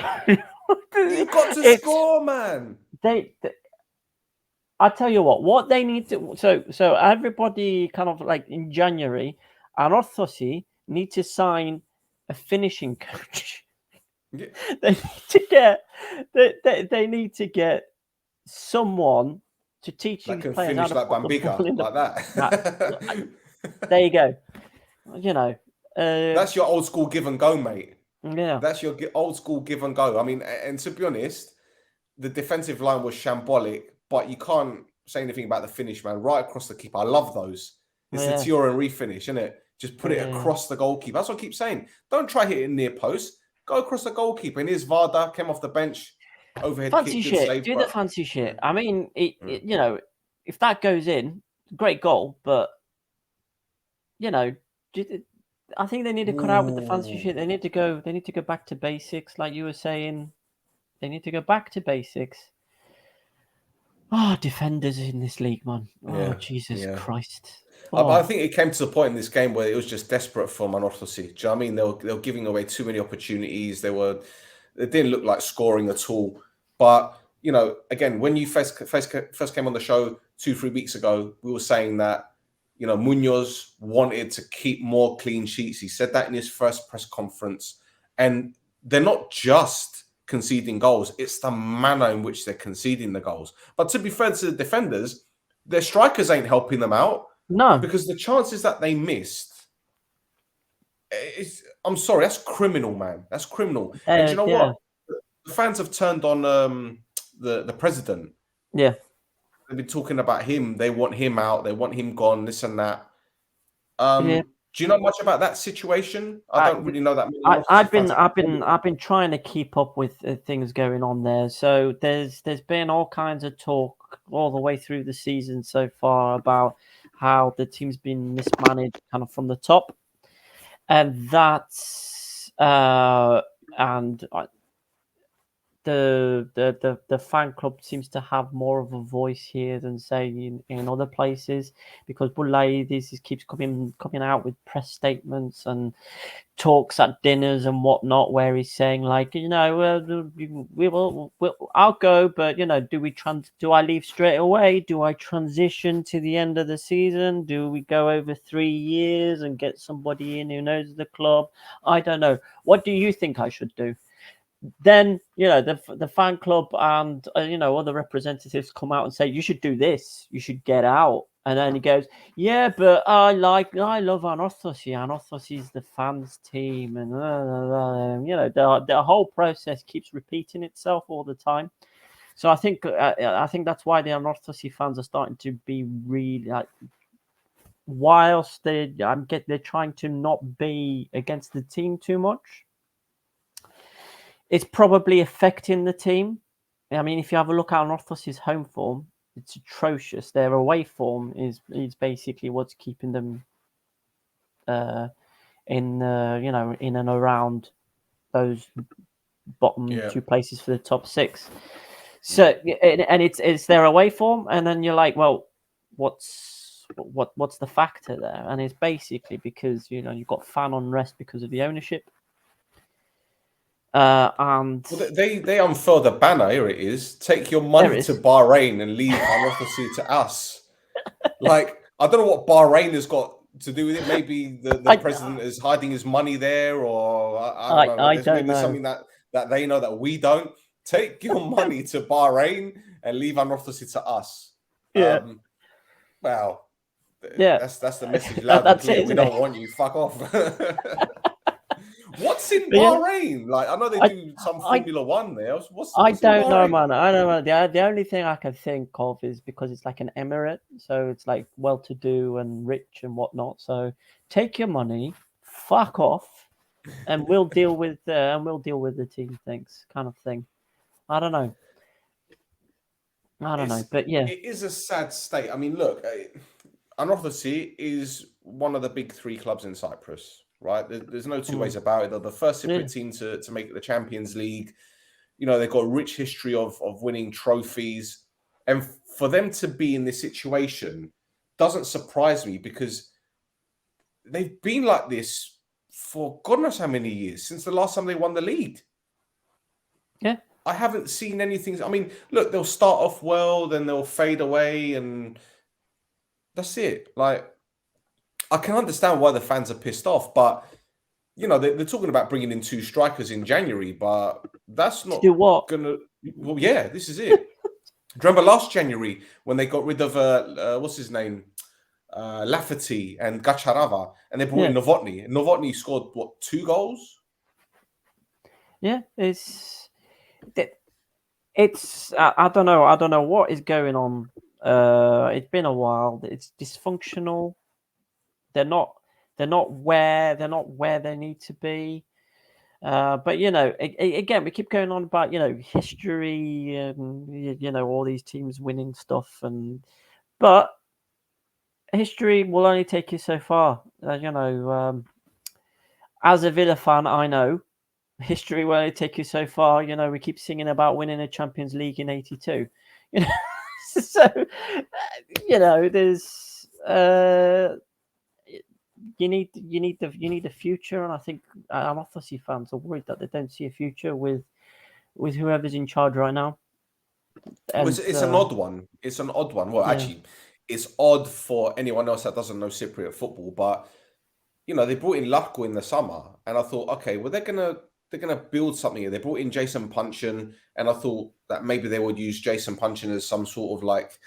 You've got to score, man. I tell you what they need to. So everybody kind of like in January, ANORTHOSIS need to sign a finishing coach. Yeah. They need to get someone to teach that these can players finish like Bambiga, like that. There you go. You know, that's your old school give and go, mate. Yeah, that's your old school give and go. I mean, and to be honest, the defensive line was shambolic, but you can't say anything about the finish, man. Right across the keeper. I love those. It's the Tsirio and refinish, isn't it? Just put it across the goalkeeper. That's what I keep saying. Don't try hitting near post. Go across the goalkeeper. And here's WARDA, came off the bench, overhead fancy kick, shit. save, Do the fancy shit. I mean, you know, if that goes in, great goal. But you know, I think they need to cut out with the fancy shit. They need to go. They need to go back to basics, like you were saying. They need to go back to basics. Oh, defenders in this league, man. Oh, Jesus Christ. I think it came to the point in this game where it was just desperate for ANORTHOSIS. Do you know what I mean? They were giving away too many opportunities. They didn't look like scoring at all. But, you know, again, when you first came on the show 2-3 weeks ago, we were saying that, you know, Munoz wanted to keep more clean sheets. He said that in his first press conference. And they're not just conceding goals. It's the manner in which they're conceding the goals. But to be fair to the defenders, their strikers ain't helping them out. No. Because the chances that they missed, I'm sorry, that's criminal, man. That's criminal. And do you know what? The fans have turned on the president. Yeah. They've been talking about him. They want him out. They want him gone, this and that. Do you know much about that situation? I don't really know that many. I've been trying to keep up with things going on there. So there's been all kinds of talk all the way through the season so far about how the team's been mismanaged kind of from the top, and that's the fan club seems to have more of a voice here than say in other places, because Boulaïdis keeps coming out with press statements and talks at dinners and whatnot, where he's saying like, you know, I'll go, but you know, do I leave straight away? Do I transition to the end of the season? Do we go over 3 years and get somebody in who knows the club? I don't know. What do you think I should do? Then, you know, the fan club and, you know, other representatives come out and say, you should do this. You should get out. And then he goes, yeah, but I love ANORTHOSIS. ANORTHOSIS is the fans' team, and you know, the whole process keeps repeating itself all the time. So I think that's why the ANORTHOSIS fans are starting to be really like, whilst they're trying to not be against the team too much, it's probably affecting the team. I mean, if you have a look at ANORTHOSIS' home form, it's atrocious. Their away form is basically what's keeping them in and around those bottom two places for the top 6. So and it's their away form, and then you're like, well, what's the factor there? And it's basically because, you know, you've got fan unrest because of the ownership. And well, they unfurl the banner. Here it is. Take your money to Bahrain and leave ANORTHOSIS to us. Like, I don't know what Bahrain has got to do with it. Maybe the president is hiding his money there, or I don't know. There's maybe something that they know that we don't. Take your money to Bahrain and leave ANORTHOSIS to us. Yeah. Well, yeah, that's the message loud and clear. We don't want you. Fuck off. What's in Bahrain? Like, I know they do some Formula One there. I don't know, man. I don't know. The only thing I can think of is because it's like an emirate, so it's like well-to-do and rich and whatnot. So take your money, fuck off, and we'll deal with the team. Thanks, kind of thing. I don't know. But yeah, it is a sad state. I mean, look, ANORTHOSIS is one of the big 3 clubs in Cyprus. Right, there's no two ways about it. They're the first Cypriot team to make it the Champions League. You know, they've got a rich history of winning trophies, and for them to be in this situation doesn't surprise me, because they've been like this for God knows how many years, since the last time they won the league. Yeah, I haven't seen anything. I mean, look, they'll start off well, then they'll fade away, and that's it. Like, I can understand why the fans are pissed off, but, you know, they're talking about bringing in 2 strikers in January, but that's not going to... Well, yeah, this is it. Remember last January when they got rid of, what's his name? Lafferty and Gacharava, and they brought in Novotny. And Novotny scored, what, 2 goals? Yeah, it's I don't know what is going on. It's been a while. It's dysfunctional. They're not where they need to be. But, you know, again, we keep going on about, you know, history and, you know, all these teams winning stuff, but history will only take you so far. You know, as a Villa fan, I know history will only take you so far. You know, we keep singing about winning a Champions League in '82. You know, so you know, there's you need the future, and I think ANORTHOSIS fans are worried that they don't see a future with whoever's in charge right now. And, it's an odd one. It's an odd one. Well, actually, it's odd for anyone else that doesn't know Cypriot football. But, you know, they brought in Larko in the summer, and I thought, okay, well, they're gonna build something here. They brought in Jason Punchin, and I thought that maybe they would use Jason Punchin as some sort of like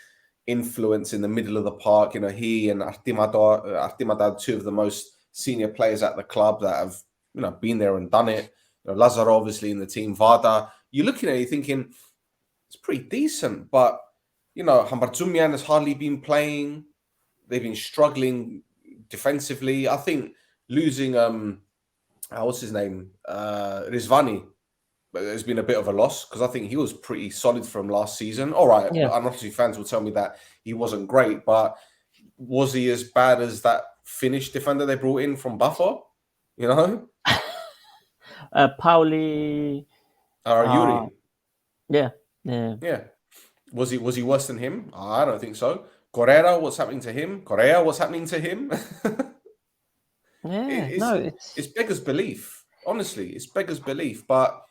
influence in the middle of the park. You know, he and Artimadad, 2 of the most senior players at the club that have, you know, been there and done it. You know, Lazaro obviously in the team, WARDA. You're looking at it, you're thinking it's pretty decent, but, you know, Hambarzumian has hardly been playing. They've been struggling defensively. I think losing what's his name, Rizvani, has been a bit of a loss, because I think he was pretty solid from last season. All right, ANORTHOSIS fans will tell me that he wasn't great, but was he as bad as that Finnish defender they brought in from Buffer? You know, Pauli Yuri. Yeah. Was he worse than him? I don't think so. Correa, what's happening to him? It's beggars belief. Honestly, it's beggars belief. But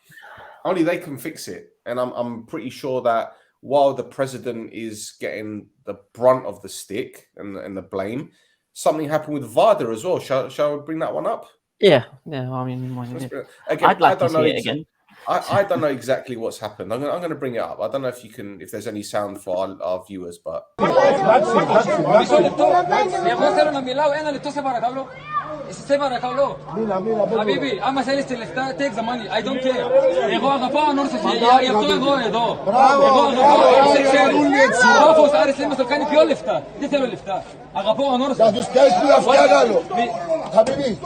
only they can fix it. And I'm pretty sure that while the president is getting the brunt of the stick and the blame, something happened with WARDA as well. Shall we bring that one up? Yeah. I mean, again, I'd like to see it again. I don't know exactly what's happened. I'm gonna bring it up. I don't know if you can, if there's any sound for our viewers, but. حبيبي اما سالست اللي تيك ذا ماني اي دونت كير يغو غفا نورسس يغو يدو بافوس اريس لما سلكاني بيو لفتا ديتلو لفتا غفا نورسس τους κάνεις που αυκάλο. Χαμπιμπί.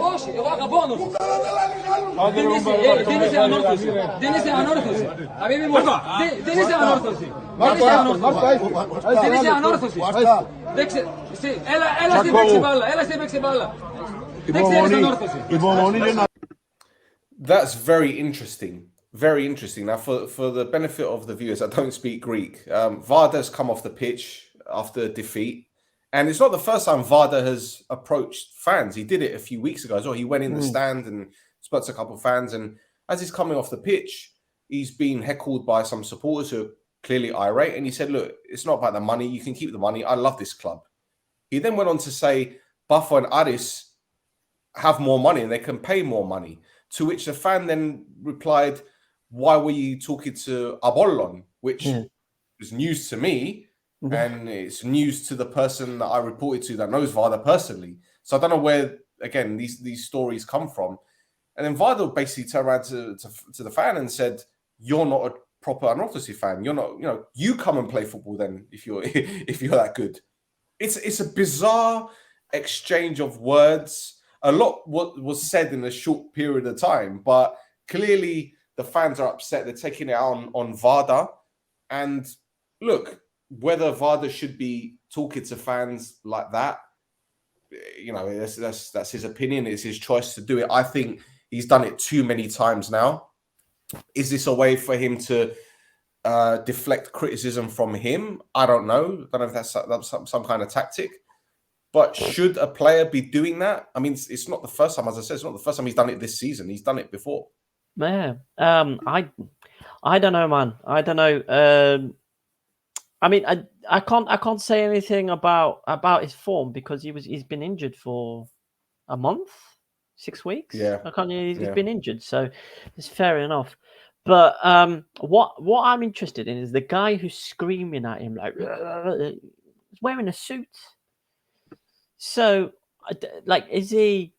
όχι εγώ غفا نورسس دينيسي انورثوسي دينيسي انورثوسي حبيبي مو دينيسي انورثوسي دينيسي انورثوسي Sí, ela sí παίξει μπάλα. That's very interesting. Very interesting. Now, for the benefit of the viewers that don't speak Greek, WARDA's come off the pitch after defeat. And it's not the first time WARDA has approached fans. He did it a few weeks ago as well. He went in the stand and spoke to a couple of fans. And as he's coming off the pitch, he's been heckled by some supporters who are clearly irate. And he said, look, it's not about the money. You can keep the money. I love this club. He then went on to say Mappa and ARIS have more money and they can pay more money. To which the fan then replied, why were you talking to Apollon? Which is news to me. And it's news to the person that I reported to that knows WARDA personally. So I don't know where, again, these stories come from. And then WARDA basically turned around to the fan and said, you're not a proper ANORTHOSIS fan. You're not, you come and play football then if you're that good. It's a bizarre exchange of words. A lot was said in a short period of time, but clearly the fans are upset. They're taking it out on WARDA. And look, whether WARDA should be talking to fans like that, that's his opinion. It's his choice to do it. I think he's done it too many times now. Is this a way for him to deflect criticism from him? I don't know. I don't know if that's some kind of tactic. But should a player be doing that? I mean, it's not the first time, as I said, it's not the first time he's done it this season. He's done it before. Man, I don't know, man. I don't know. I mean, I can't say anything about his form because he's been injured for a month, 6 weeks. Yeah, he's been injured, so it's fair enough. But what I'm interested in is the guy who's screaming at him like wearing a suit. So, like, is he?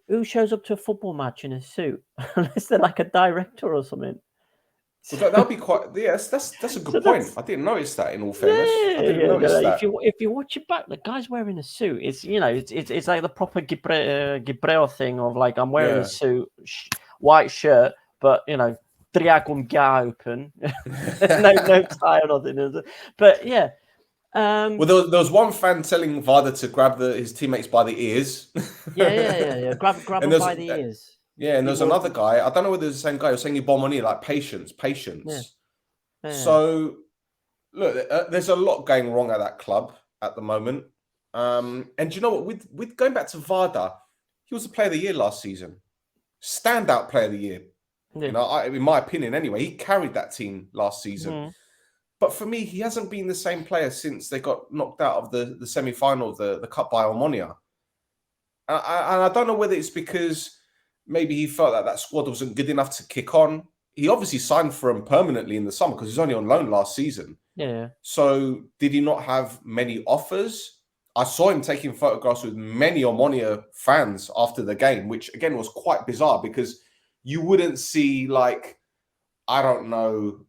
Who shows up to a football match in a suit unless they're like a director or something? Well, that'll be quite. Yes, that's a good point. I didn't notice that. In all fairness, I didn't notice that. If you watch it back, the guy's wearing a suit. It's it's like the proper Gibreo thing of like I'm wearing a suit, white shirt. But Dragon guy open, no tie or nothing, is it? But yeah. Well, there was one fan telling WARDA to grab his teammates by the ears. Yeah. Grab them by the ears. Yeah, and there's another guy. I don't know whether it's the same guy. He was saying Ibomoni, like patience. Yeah. So, look, there's a lot going wrong at that club at the moment. And do you know what? With going back to WARDA, he was the player of the year last season. Standout player of the year. Yeah. In my opinion, anyway, he carried that team last season. But for me, he hasn't been the same player since they got knocked out of the semi-final of the cup by OMONOIA. And I don't know whether it's because maybe he felt that squad wasn't good enough to kick on. He obviously signed for him permanently in the summer because he was only on loan last season. Yeah. So did he not have many offers? I saw him taking photographs with many OMONOIA fans after the game, which again was quite bizarre because you wouldn't see like, I don't know,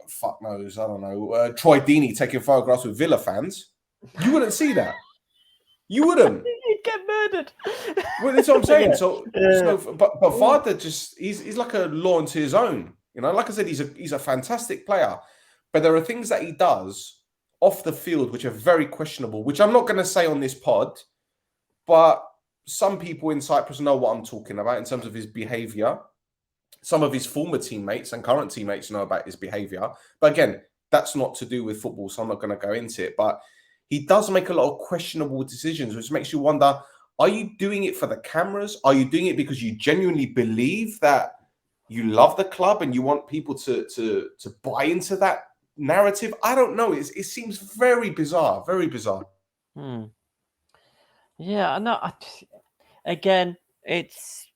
fuck knows, I don't know, Troy Deeney taking photographs with Villa fans. You wouldn't see that. You wouldn't. You'd get murdered. Well, that's what I'm saying. But WARDA just he's like a law unto his own. Like I said, he's a fantastic player, but there are things that he does off the field which are very questionable. Which I'm not going to say on this pod, but some people in Cyprus know what I'm talking about in terms of his behaviour. Some of his former teammates and current teammates know about his behaviour. But again, that's not to do with football, so I'm not going to go into it. But he does make a lot of questionable decisions, which makes you wonder, are you doing it for the cameras? Are you doing it because you genuinely believe that you love the club and you want people to buy into that narrative? I don't know. It seems very bizarre, very bizarre. Yeah, I know. Again, it's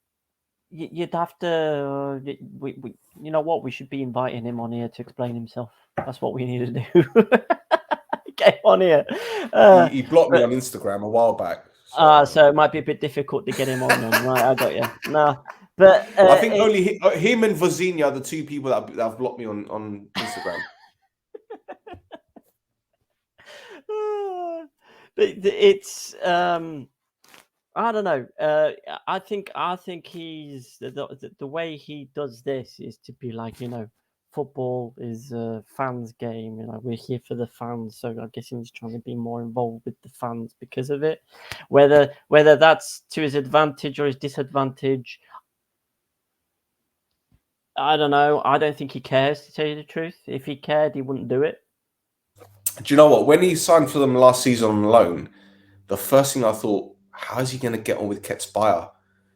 you'd have to. You know what? We should be inviting him on here to explain himself. That's what we need to do. Get him on here. He blocked me on Instagram a while back. So it might be a bit difficult to get him on. Then. Right, I got you. No, but I think only him and Vozinha are the two people that have blocked me on Instagram. It's I don't know. I think he's the way he does this is to be like, football is a fans game. We're here for the fans, so I guess he's trying to be more involved with the fans because of it. Whether that's to his advantage or his disadvantage, I don't know. I don't think he cares, to tell you the truth. If he cared, he wouldn't do it. Do you know what? When he signed for them last season on loan, the first thing I thought, how is he going to get on with Ketsbaia?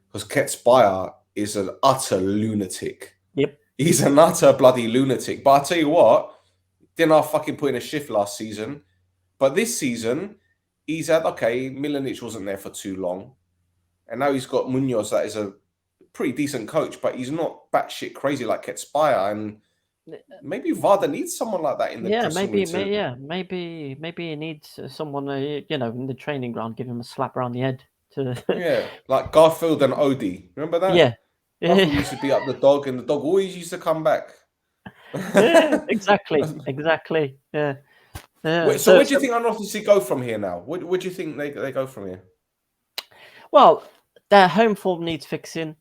Because Ketsbaia is an utter lunatic. Yep. He's an utter bloody lunatic. But I tell you what, didn't I fucking put in a shift last season? But this season, he's had, okay, Milanic wasn't there for too long. And now he's got Munoz, that is a pretty decent coach, but he's not batshit crazy like Ketsbaia. And maybe WARDA needs someone like that in the dressing room. Maybe he needs someone, in the training ground, give him a slap around the head. Yeah, like Garfield and Odie. Remember that? Yeah. Garfield used to beat up the dog, and the dog always used to come back. Yeah, exactly. Yeah. So where do you think ANORTHOSIS go from here now? Where do you think they go from here? Well, their home form needs fixing.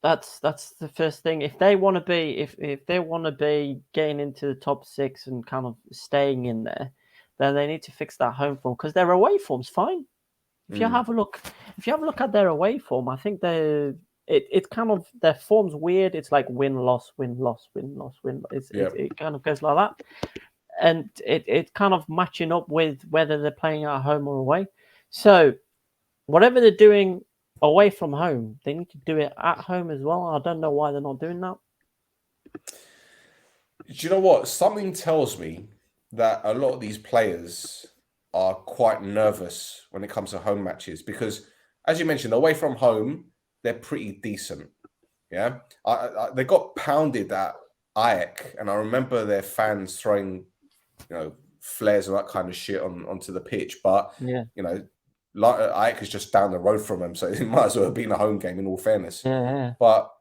That's the first thing. If they want to be, if they want to be getting into the top 6 and kind of staying in there, then they need to fix that home form, because their away form's fine. If you have a look at their away form, I think it's kind of, their form's weird. It's like win loss, win loss, win loss, win. It kind of goes like that, and it's kind of matching up with whether they're playing at home or away. So whatever they're doing away from home, they need to do it at home as well. I don't know why they're not doing that. Do you know what? Something tells me that a lot of these players are quite nervous when it comes to home matches, because, as you mentioned, away from home, they're pretty decent. Yeah, they got pounded at AEK, and I remember their fans throwing, flares and that kind of shit onto the pitch. But AEK is just down the road from them, so it might as well have been a home game, in all fairness. Yeah. But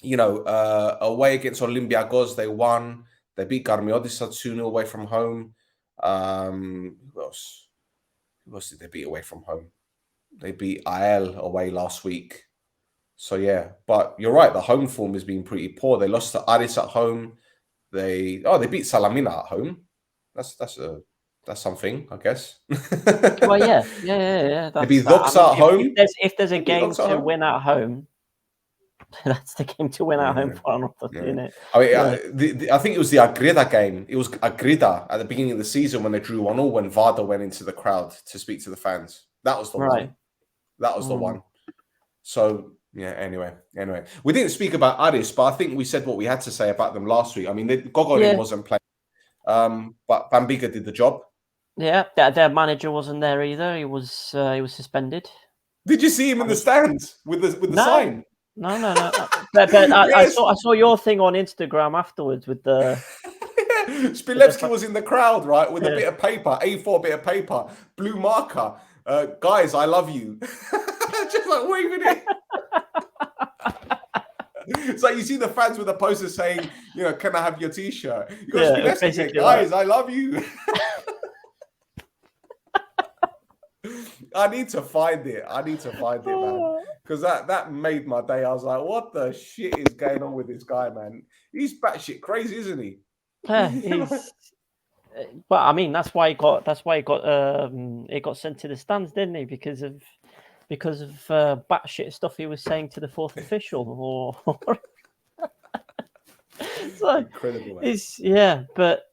away against Olympiakos, they won. They beat KARMIOTISSA 2-0 away from home. Who else? Who else did they beat away from home? They beat APOEL away last week. So yeah, but you're right. The home form has been pretty poor. They lost to ARIS at home. They beat SALAMINA at home. That's something, I guess. Well, yeah. They beat DOXA at home. If there's a game to win at home, that's the game to win at home for ANORTHOSIS, isn't it? I mean, I think it was the AKRITAS game. It was AKRITAS at the beginning of the season when they drew 1-1, when WARDA went into the crowd to speak to the fans. That was the one. That was the one. So yeah. Anyway, we didn't speak about ARIS, but I think we said what we had to say about them last week. I mean, Gogolin wasn't playing, but Bambiga did the job. Yeah, their manager wasn't there either. He was suspended. Did you see him in the stands with the sign? No. But I saw your thing on Instagram afterwards with the. SHPILEVSKY was in the crowd, right, with a bit of paper, A4 bit of paper, blue marker. Guys, I love you. Just like waving it. It's like you see the fans with a poster saying, can I have your T-shirt? You got SHPILEVSKY, guys, I love you. I need to find it, man. Because that made my day. I was like, what the shit is going on with this guy, man? He's batshit crazy, isn't he? Yeah, but I mean, that's why he got sent to the stands, didn't he? Because of batshit stuff he was saying to the fourth official, or so incredible. But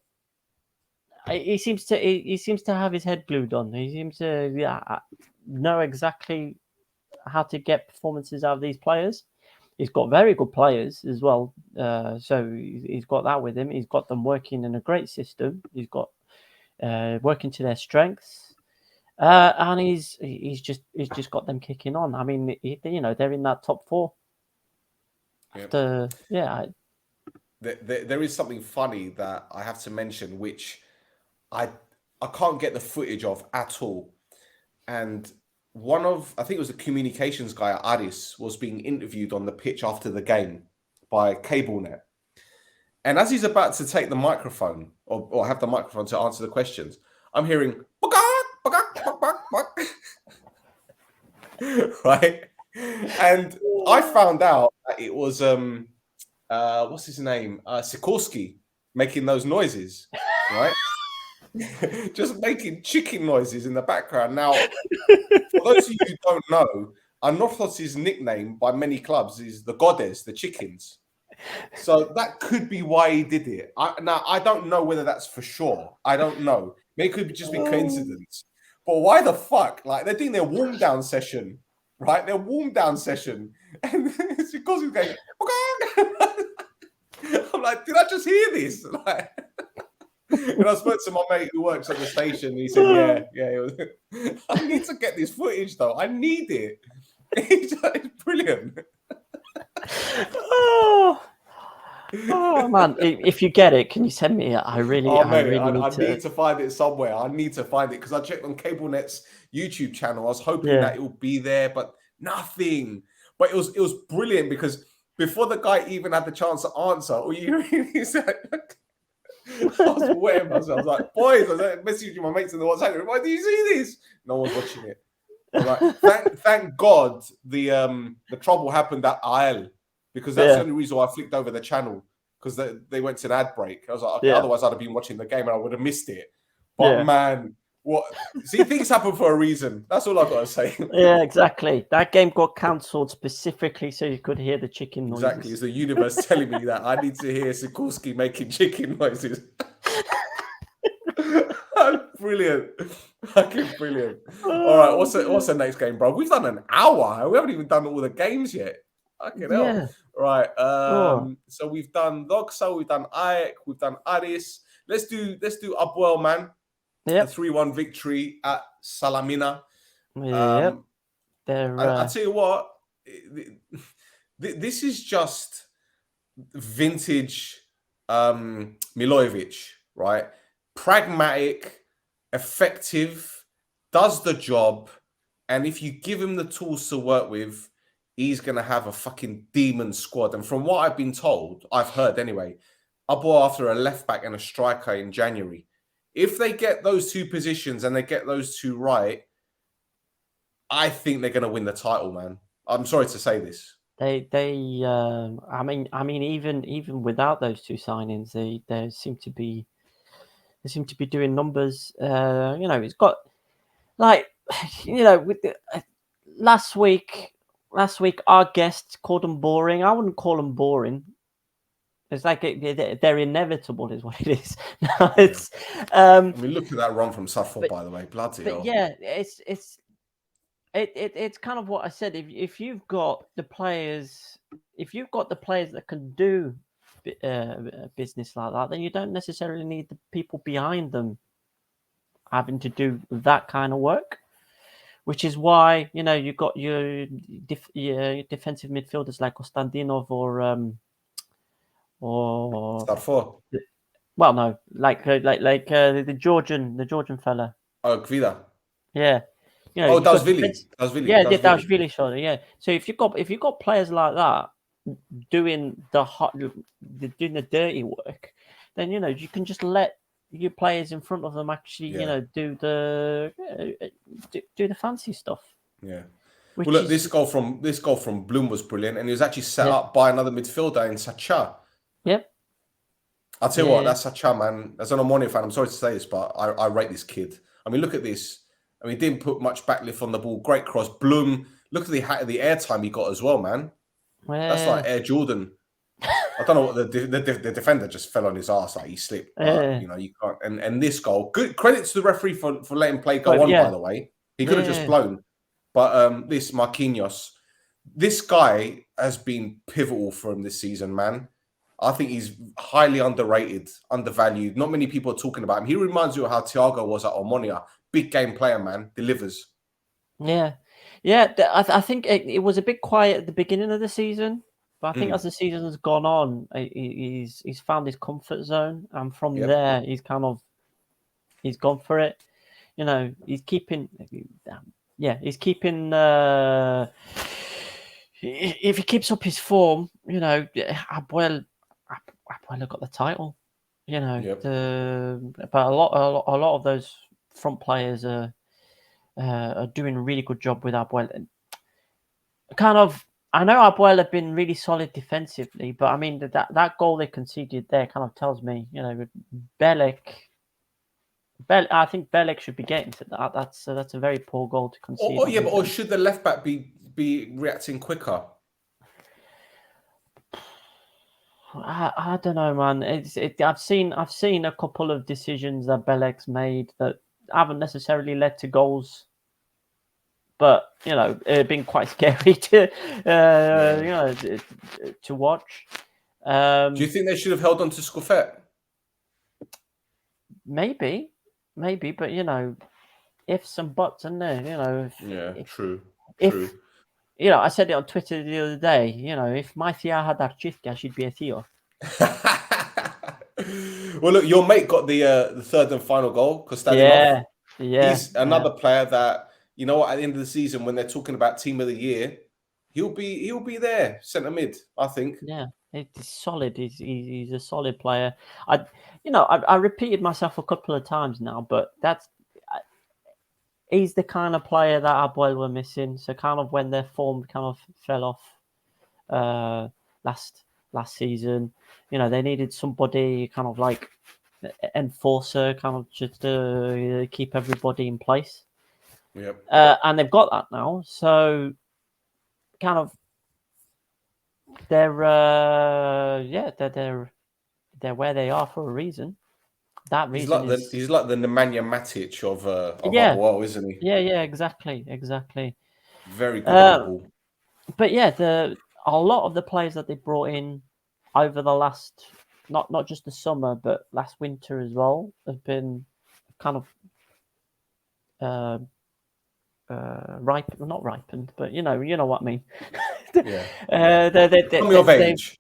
he seems to have his head glued on. He seems to know exactly how to get performances out of these players. He's got very good players as well, so he's got that with him. He's got them working in a great system. He's got working to their strengths, And he's just got them kicking on. I mean, you know, they're in that top 4. After, there is something funny that I have to mention, which I can't get the footage of at all. And I think it was the communications guy at ARIS, was being interviewed on the pitch after the game by CableNet. And as he's about to take the microphone or have the microphone to answer the questions, I'm hearing right? And I found out that it was what's his name? Sikorsky making those noises, right? Just making chicken noises in the background. Now, for those of you who don't know, ANORTHOSIS' nickname by many clubs is the goddess, the chickens. So that could be why he did it. Now, I don't know whether that's for sure. I don't know. Maybe it could just be coincidence. But why the fuck? Like, they're doing their warm down session, right? Their warm down session. And it's because he's going, I'm like, did I just hear this? Like, and I spoke to my mate who works at the station. And he said, yeah. It was, I need to get this footage, though. I need it. It's brilliant. Oh man! If you get it, can you send me it? I really need to find it somewhere. I need to find it because I checked on CableNet's YouTube channel. I was hoping that it would be there, but nothing. But it was brilliant because before the guy even had the chance to answer, all you really said, I was wetting myself. I was like, boys, I was messaging my mates in the WhatsApp. Why do you see this? No one's watching it. Like, thank God the trouble happened at APOEL, because that's the only reason why I flicked over the channel, because they went to an ad break. I was like, okay, otherwise I'd have been watching the game and I would have missed it. But man, what? See, things happen for a reason. That's all I've got to say. Yeah, exactly. That game got cancelled specifically so you could hear the chicken noises. Exactly. It's the universe telling me that I need to hear Sikorsky making chicken noises. Brilliant. Fucking brilliant. All right, what's the next game, bro? We've done an hour. We haven't even done all the games yet. Fucking hell. Right. So we've done DOXA, we've done AEK, we've done ARIS. Let's do APOEL, man. Yeah. A 3-1 victory at SALAMINA. Yep. I tell you what, this is just vintage Milojevic, right? Pragmatic, effective, does the job, and if you give him the tools to work with, he's going to have a fucking demon squad. And from what I've been told, I've heard anyway, APOEL after a left back and a striker in January. If they get those two positions and they get those two right, I think they're going to win the title, man. I'm sorry to say this. I mean, even without those two signings, they seem to be doing numbers. You know, it's got like, you know, with the, last week our guests called them boring. I wouldn't call them boring. It's like they're inevitable, is what it is. No, it's. I mean, look at that run from Suffolk, by the way. Bloody hell. Yeah, it's kind of what I said. If you've got the players, that can do business like that, then you don't necessarily need the people behind them having to do that kind of work. Which is why, you know, you've got your defensive midfielders like Kostadinov or Starford. Well, no, like the Georgian fella. Oh, Gvida. Yeah. You know, Dashvili. Yeah, Dashvili, sorry. Yeah. So if you've got players like that doing doing the dirty work, then you know you can just let your players in front of them actually, you know, do the fancy stuff. Yeah. Well, look, this goal from Bloom was brilliant, and he was actually set up by another midfielder in Sacha. Yep. I'll tell you what, that's Sacha, man. As an OMONOIA fan, I'm sorry to say this, but I rate this kid. I mean, look at this. I mean, he didn't put much backlift on the ball. Great cross. Bloom, look at the air time he got as well, man. That's like Air Jordan. I don't know what the defender just fell on his ass, like he slipped. But, you know, you can't. And this goal, good credit to the referee for letting play go on. By the way, he could have just blown. But this Marquinhos, this guy has been pivotal for him this season, man. I think he's highly underrated, undervalued. Not many people are talking about him. He reminds you of how Thiago was at OMONOIA. big game player, man. Delivers. Yeah. I think it was a bit quiet at the beginning of the season, but I think as the season has gone on, he's found his comfort zone, and from there he's gone for it. You know, he's keeping. He's keeping. If he keeps up his form, you know, APOEL got the title. You know, but a lot of those front players are doing a really good job with APOEL. And I know APOEL have been really solid defensively, but I mean that goal they conceded there kind of tells me, you know, Belek. I think Belek should be getting to that. That's a very poor goal to concede. Or should the left back be reacting quicker? I don't know, man. I've seen a couple of decisions that Belek's made that haven't necessarily led to goals, but you know, it's been quite scary to you know, to watch. Do you think they should have held on to Scuffet? Maybe, but you know, ifs and buts in there. You know, True. You know, I said it on Twitter the other day. You know, if my Thea had that Chifka, she'd be a Theo. Well, look, your mate got the third and final goal. Kostadinov. He's another player that, you know what, at the end of the season, when they're talking about team of the year, he'll be there, centre mid, I think. Yeah, he's solid. He's a solid player. I repeated myself a couple of times now, but he's the kind of player that APOEL were missing. So kind of when their form kind of fell off last season, you know, they needed somebody kind of like enforcer, kind of just to keep everybody in place. Yep. And they've got that now. So kind of they're where they are for a reason. That reason he's like the Nemanja Matic of APOEL, isn't he? Yeah, exactly. Very good on the ball. But yeah, a lot of the players that they brought in over the last, not just the summer, but last winter as well, have been kind of not ripened, but you know what I mean. Yeah. They're coming of age.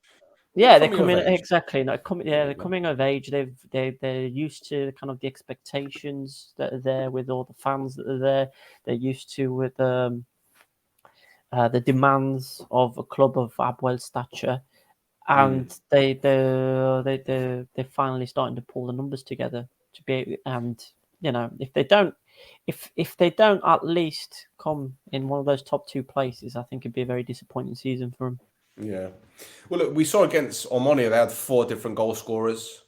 Yeah, they're coming exactly. No, they're coming of age. They're used to kind of the expectations that are there with all the fans that are there. They're used to with the demands of a club of APOEL stature, and they're finally starting to pull the numbers together to be. And you know, if they don't at least come in one of those top two places, I think it'd be a very disappointing season for them. Yeah. Well, look, we saw against OMONOIA, they had 4 different goal scorers.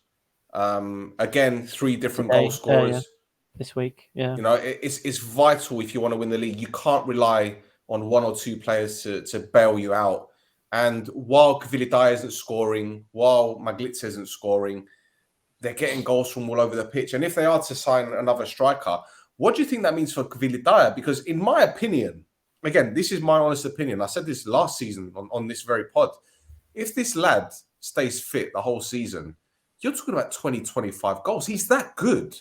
Again, 3 different goal scorers. This week, yeah. You know, it's vital if you want to win the league. You can't rely on 1 or 2 players to bail you out. And while Kvilidai isn't scoring, while Maglitz isn't scoring, they're getting goals from all over the pitch. And if they are to sign another striker, what do you think that means for Kvilidai? Because in my opinion, again, this is my honest opinion. I said this last season on this very pod. If this lad stays fit the whole season, you're talking about 20, 25 goals. He's that good.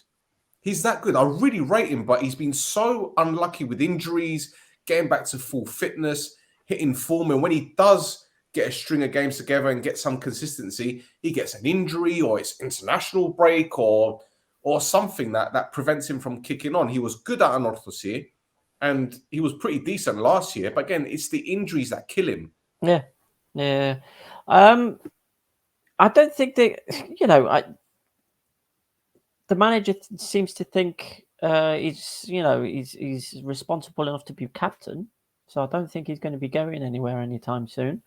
I really rate him, but he's been so unlucky with injuries, getting back to full fitness, hitting form. And when he does get a string of games together and get some consistency, he gets an injury or it's international break or something that prevents him from kicking on. He was good at ANORTHOSIS. And he was pretty decent last year, but again, it's the injuries that kill him. Yeah. I don't think they, you know, the manager seems to think he's responsible enough to be captain, so I don't think he's going to be going anywhere anytime soon.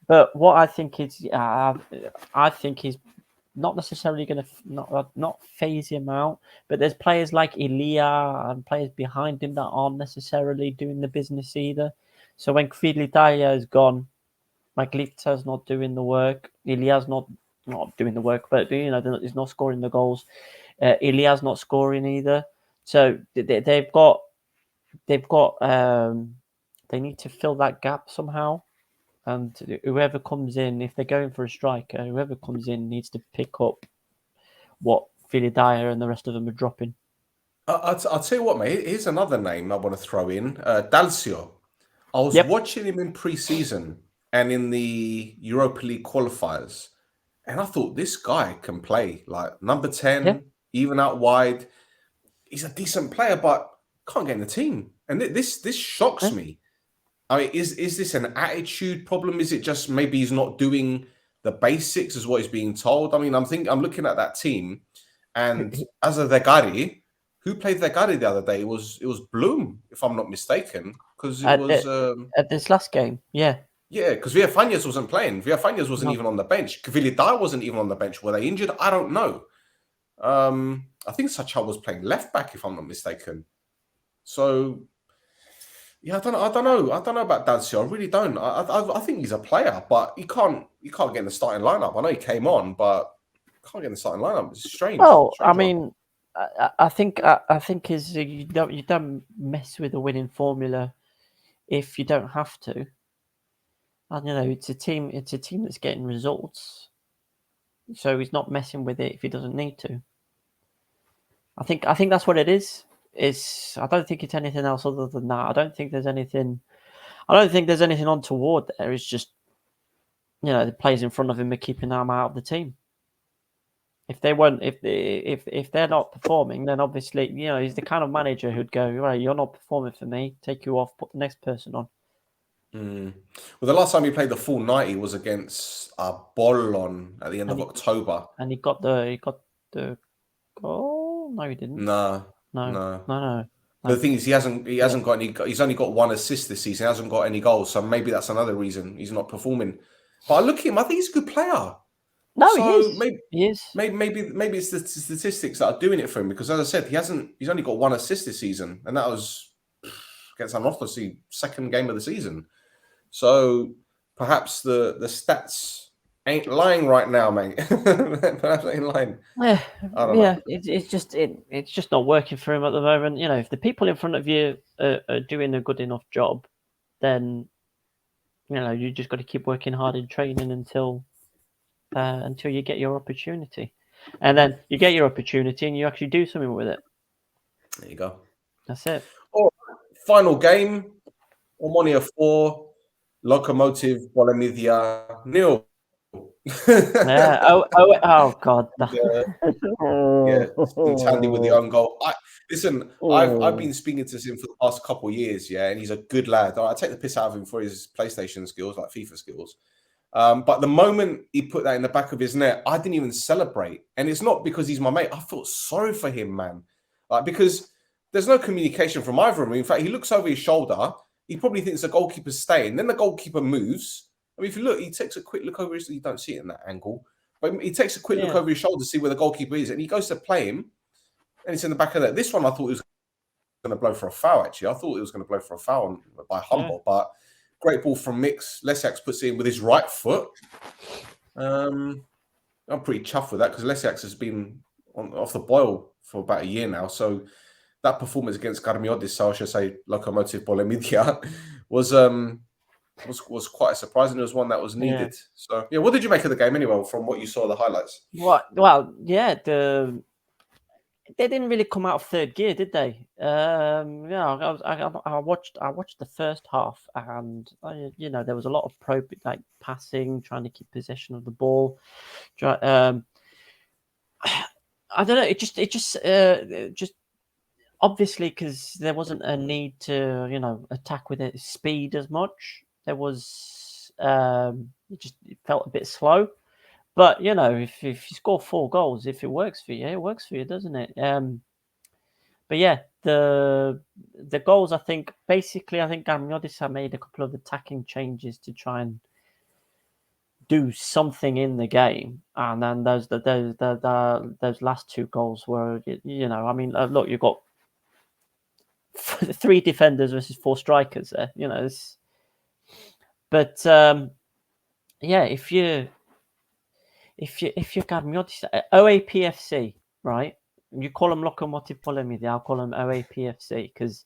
But what I think is, I think he's not necessarily going to not phase him out, but there's players like Ilya and players behind him that aren't necessarily doing the business either. So when Kvilidai is gone, Maglitsa's not doing the work. Ilya's not doing the work, but you know, he's not scoring the goals. Ilya's not scoring either. So they need to fill that gap somehow. And whoever comes in, if they're going for a striker, whoever comes in needs to pick up what Kvilidai and the rest of them are dropping. I'll tell you what, mate. Here's another name I want to throw in. Dalcio. I was Yep. watching him in pre-season and in the Europa League qualifiers, and I thought this guy can play like number 10, Yeah. even out wide. He's a decent player, but can't get in the team. And this shocks Yeah. me. I mean, is this an attitude problem? Is it just maybe he's not doing the basics as what he's being told? I mean, I'm looking at that team, and as a Vegari, who played Vegari the other day? It was Bloom, if I'm not mistaken, because it At, was at this last game, yeah. yeah, because Villafañez wasn't playing. Villafañez wasn't No. even on the bench. Kvilidar wasn't even on the bench. Were they injured? I don't know. I think Sachal was playing left back, if I'm not mistaken. So yeah, I don't know about Dancio. I really don't. I think he's a player, but he can't get in the starting lineup. I know he came on, but can't get in the starting lineup. It's strange. Well, Strange I one. mean, I think is you don't mess with a winning formula if you don't have to. And it's a team that's getting results, so he's not messing with it if he doesn't need to. I think that's what it is. I don't think it's anything else other than that. I don't think there's anything untoward there. It's just the players in front of him are keeping them out of the team. If they weren't, if they're not performing, then obviously he's the kind of manager who'd go, right, you're not performing for me, take you off, put the next person on. Well, the last time he played the full 90 was against Bolon at the end of October, and he got the goal. No, he didn't. No. The thing is, he hasn't got any. He's only got one assist this season. He hasn't got any goals, so maybe that's another reason he's not performing. But I look at him. I think he's a good player. No, so he is. Maybe it's the statistics that are doing it for him. Because as I said, he's only got one assist this season, and that was against ANORTHOSIS, second game of the season. So perhaps the stats ain't lying right now, mate. Perhaps ain't lying. Yeah, I don't know. It's just not working for him at the moment. If the people in front of you are doing a good enough job, then you just got to keep working hard in training until you get your opportunity, and then you get your opportunity and you actually do something with it. There you go. That's it. All right. Final game: OMONOIA 4, Lokomotiv Bolemidia 0. Yeah. Oh God. Yeah. He's handy with the own goal. I've been speaking to him for the past couple of years, yeah, and he's a good lad. I take the piss out of him for his PlayStation skills, like FIFA skills. But the moment he put that in the back of his net, I didn't even celebrate. And it's not because he's my mate. I felt sorry for him, man. Like, because there's no communication from either of them. In fact, he looks over his shoulder. He probably thinks the goalkeeper's staying. Then the goalkeeper moves. I mean, if you look, he takes a quick look over his... You don't see it in that angle. But he takes a quick look over his shoulder to see where the goalkeeper is. And he goes to play him. And it's in the back of that. This one, I thought he was going to blow for a foul, actually. I thought it was going to blow for a foul by Humble. Yeah. But great ball from Mix. Lesiaks puts it in with his right foot. I'm pretty chuffed with that because Lesiaks has been off the boil for about a year now. So that performance against KARMIOTISSA, I should say, Lokomotiv Bolemidia, was quite surprising. It was one that was needed. Yeah. So, yeah, what did you make of the game anyway, from what you saw, the highlights? Well, yeah, they didn't really come out of third gear, did they? I watched the first half, and there was a lot of passing, trying to keep possession of the ball. I don't know. It just obviously because there wasn't a need to attack with it speed as much. There was it felt a bit slow. But if you score 4 goals, if it works for you, it works for you, doesn't it? But yeah, the goals, I think KARMIOTISSA made a couple of attacking changes to try and do something in the game, and then those last 2 goals were, I mean, look, you've got 3 defenders versus 4 strikers there, but yeah, if you're KARMIOTISSA, OAPFC, right? You call them Lokomotiv Bolemidia, I'll call them OAPFC because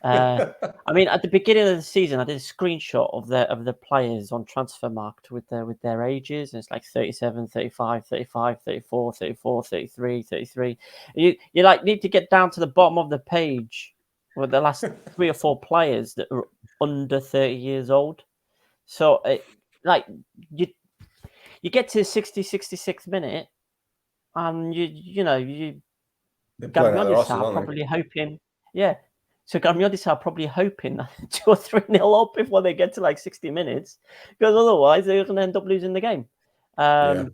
I mean, at the beginning of the season, I did a screenshot of the players on Transfermarkt with their ages. And it's like 37, 35, 35, 34, 34, 33, 33. You like need to get down to the bottom of the page with the last 3 or 4 players that are under 30 years old. So, like you get to the 60, 66th minute, and Karmiotissa are probably hoping, yeah. So Karmiotissa are probably hoping 2 or 3-0 up before they get to like 60 minutes, because otherwise they're going to end up losing the game. But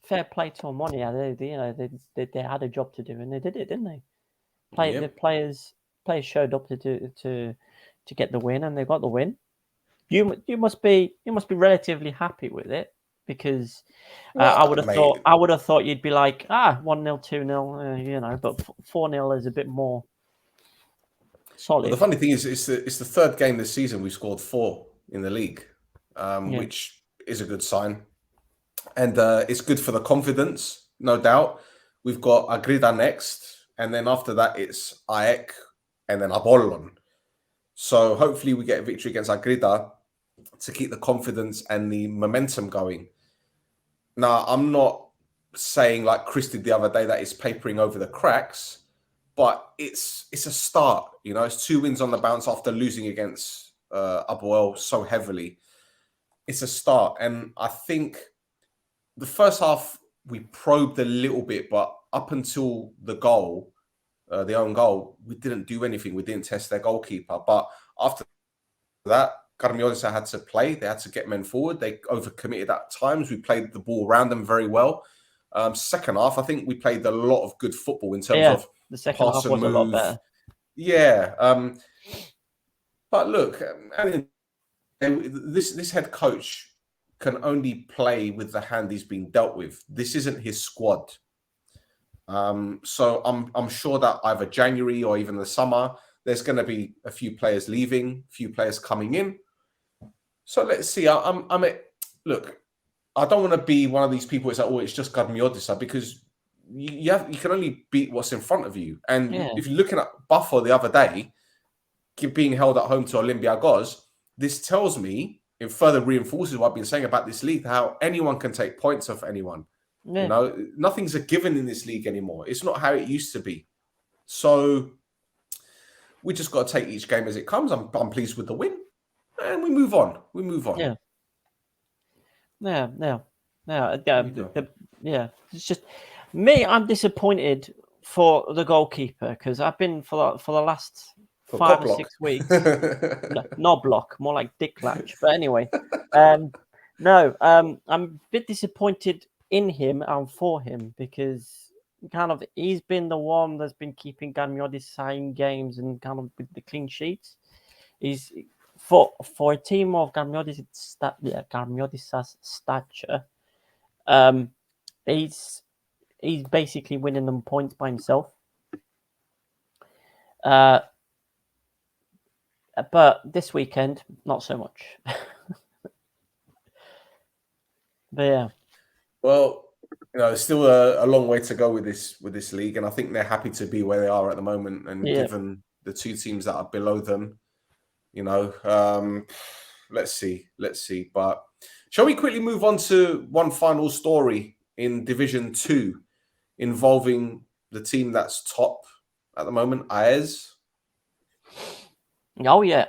fair play to Omonia. They had a job to do, and they did it, didn't they? The players showed up to get the win, and they got the win. You must be relatively happy with it, because I would have thought you'd be like 1-0, 2-0, but 4-0 is a bit more solid. Well, the funny thing is, it's the 3rd game this season we've scored 4 in the league, which is a good sign, and it's good for the confidence, no doubt. We've got AKRITAS next, and then after that it's AEK, and then APOEL. So hopefully we get a victory against AKRITAS to keep the confidence and the momentum going. Now, I'm not saying like Chris did the other day that it's papering over the cracks, but it's a start. It's 2 wins on the bounce after losing against APOEL so heavily. It's a start, and I think the first half we probed a little bit, but up until the goal, the own goal, we didn't do anything. We didn't test their goalkeeper. But after that, Karmiotissa had to play. They had to get men forward. They overcommitted at times. We played the ball around them very well. Second half, I think we played a lot of good football in terms of the second half was a lot better. Yeah. But look, this head coach can only play with the hand he's been dealt with. This isn't his squad. So I'm sure that either January or even the summer, there's going to be a few players leaving, a few players coming in. So let's see. Look, I don't want to be one of these people who's like, it's just Karmiotissa, because you can only beat what's in front of you. And if you're looking at Buffalo the other day, being held at home to Olympiakos, this tells me, it further reinforces what I've been saying about this league, how anyone can take points off anyone. Yeah. Nothing's a given in this league anymore. It's not how it used to be. So we just got to take each game as it comes. I'm pleased with the win, and we move on. It's just me. I'm disappointed for the goalkeeper, because I've been for the last 5 or 6 weeks. Not block, more like dick latch. But anyway, I'm a bit disappointed in him and for him, because he's been the one that's been keeping Karmiotissa in games and with the clean sheets. He's for a team of Karmiotissa's stature. He's basically winning them points by himself. But this weekend, not so much. But yeah. Well, there's still a long way to go with this league, and I think they're happy to be where they are at the moment. And given the 2 teams that are below them, let's see. But shall we quickly move on to one final story in Division 2 involving the team that's top at the moment, ARIS? Oh yeah.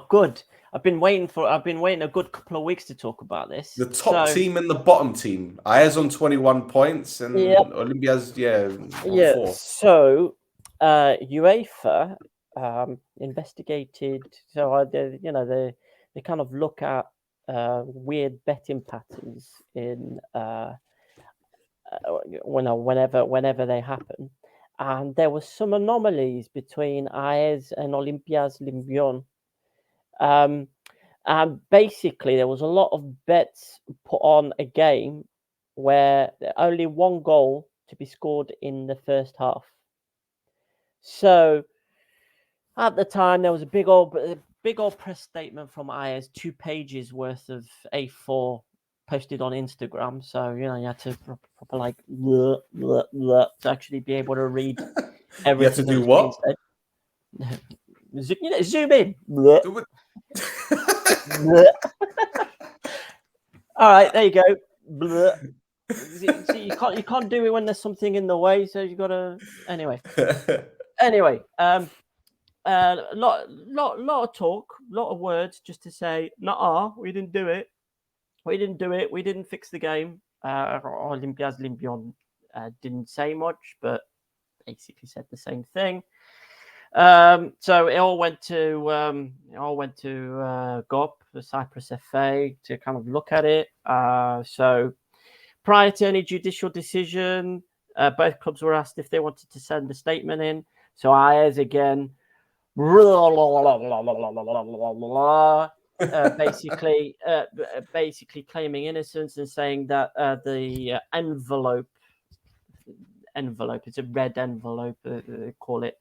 Good. I've been waiting a good couple of weeks to talk about this. The top team and the bottom team. ARIS on 21 points and Olympia's 4. So UEFA investigated. So they kind of look at weird betting patterns in whenever they happen, and there were some anomalies between AES and Olympias Lyon. And basically, there was a lot of bets put on a game where only 1 goal to be scored in the first half. So at the time, there was a big old press statement from AES, 2 pages worth of A4 posted on Instagram. So, you know, you had to proper like to actually be able to read everything. do that was what? being said. You know, zoom in. All right, there you go. See, you can't do it when there's something in the way, so you got to anyway. Lot of talk, lot of words, just to say, nah, we didn't do it. We didn't fix the game. Olympias Limpion didn't say much, but basically said the same thing. So it all went to GOP, the Cyprus FA, to kind of look at it. So prior to any judicial decision, both clubs were asked if they wanted to send a statement in. So ARIS again, basically claiming innocence and saying that the envelope, it's a red envelope, they call it,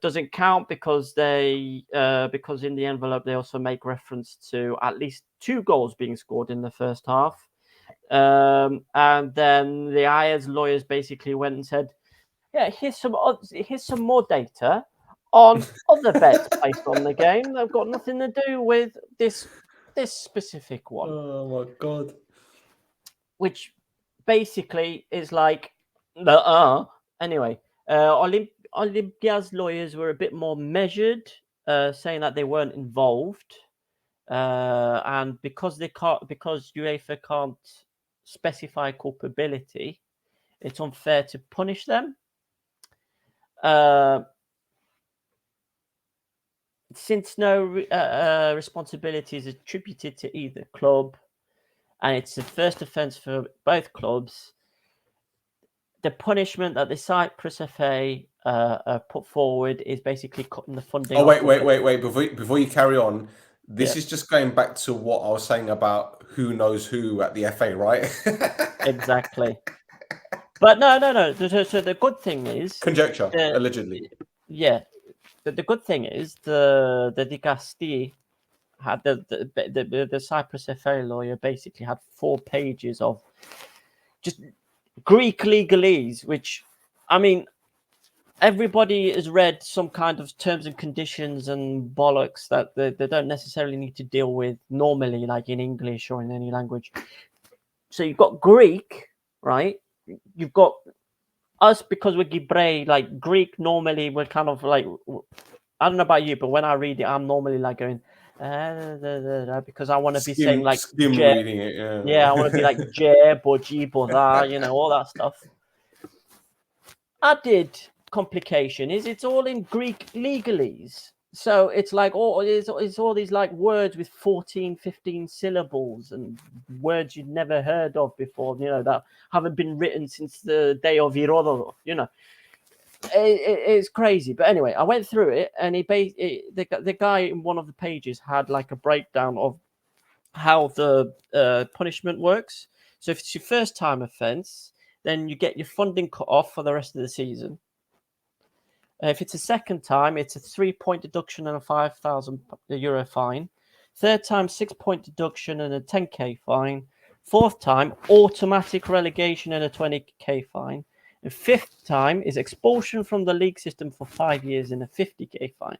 doesn't count because because in the envelope they also make reference to at least 2 goals being scored in the first half. And then the ARIS lawyers basically went and said, yeah, here's some more data on other bets placed on the game. They've got nothing to do with this specific one. Oh my God. Which basically is like, anyway, Olympia's lawyers were a bit more measured, saying that they weren't involved. And because UEFA can't specify culpability, it's unfair to punish them. Since no responsibility is attributed to either club, and it's the first offence for both clubs, the punishment that the Cyprus FA put forward is basically cutting the funding. Oh, wait. Before you carry on, this is just going back to what I was saying about who knows who at the FA, right? Exactly. But no. So the good thing is Conjecture, allegedly. Yeah. The good thing is the Dicasti had the Cyprus FA lawyer basically had 4 pages of just Greek legalese, which, I mean, everybody has read some kind of terms and conditions and bollocks that they don't necessarily need to deal with normally, like in English or in any language. So you've got Greek, right? You've got us, because we're Gibrei, like Greek. Normally, we're kind of like, I don't know about you, but when I read it, I'm normally like going, because I want to be saying like skim reading it. Yeah, I want to be like Jeb or Jeeb or that, you know, all that stuff. Added complication is it's all in Greek legalese. So it's like it's all these like words with 14, 15 syllables and words you'd never heard of before, you know, that haven't been written since the day of Irodo, you know. It's crazy. But anyway, I went through it, and the guy in one of the pages had like a breakdown of how the punishment works. So if it's your first time offence, then you get your funding cut off for the rest of the season. If it's a second time, it's a 3-point deduction and a €5,000 fine. Third time, 6-point deduction and a 10k fine. Fourth time, automatic relegation and a 20k fine. And fifth time is expulsion from the league system for 5 years and a 50k fine.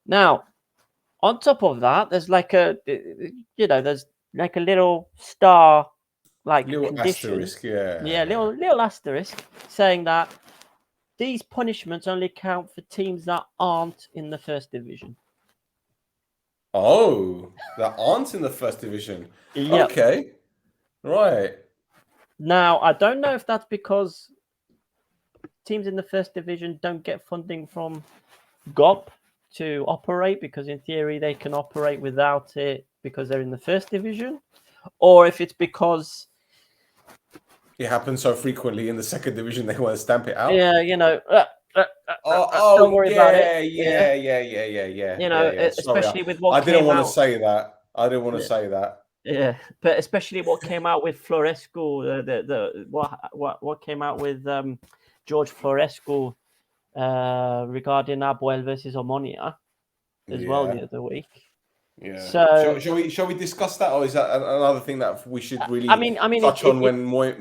Now, on top of that, there's like there's like a little star, like little condition. asterisk, yeah. Yeah, little asterisk saying that these punishments only count for teams that aren't in the first division. Oh, that aren't in the first division. Yep. Okay, right. Now, I don't know if that's because teams in the first division don't get funding from GOP to operate, because in theory they can operate without it because they're in the first division, or if it's because it happens so frequently in the second division they want to stamp it out. Yeah, you know. Don't worry about it. Yeah. You know, especially with what I didn't want to say that. Yeah, but especially what came out with Florescu, what came out with George Florescu regarding APOEL versus OMONOIA as well the other week. Yeah. So Shall we discuss that, or is that another thing that we should really I mean, touch on when more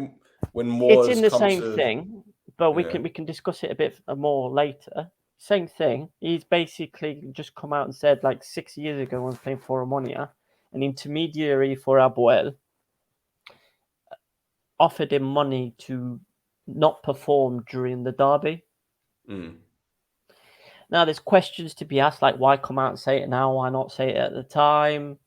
it's in the same to... thing, but we Yeah. can discuss it a bit more later. Same thing. He's basically just come out and said, like 6 years ago when I was playing for OMONOIA, an intermediary for APOEL offered him money to not perform during the derby. Now, there's questions to be asked, like why come out and say it now? Why not say it at the time?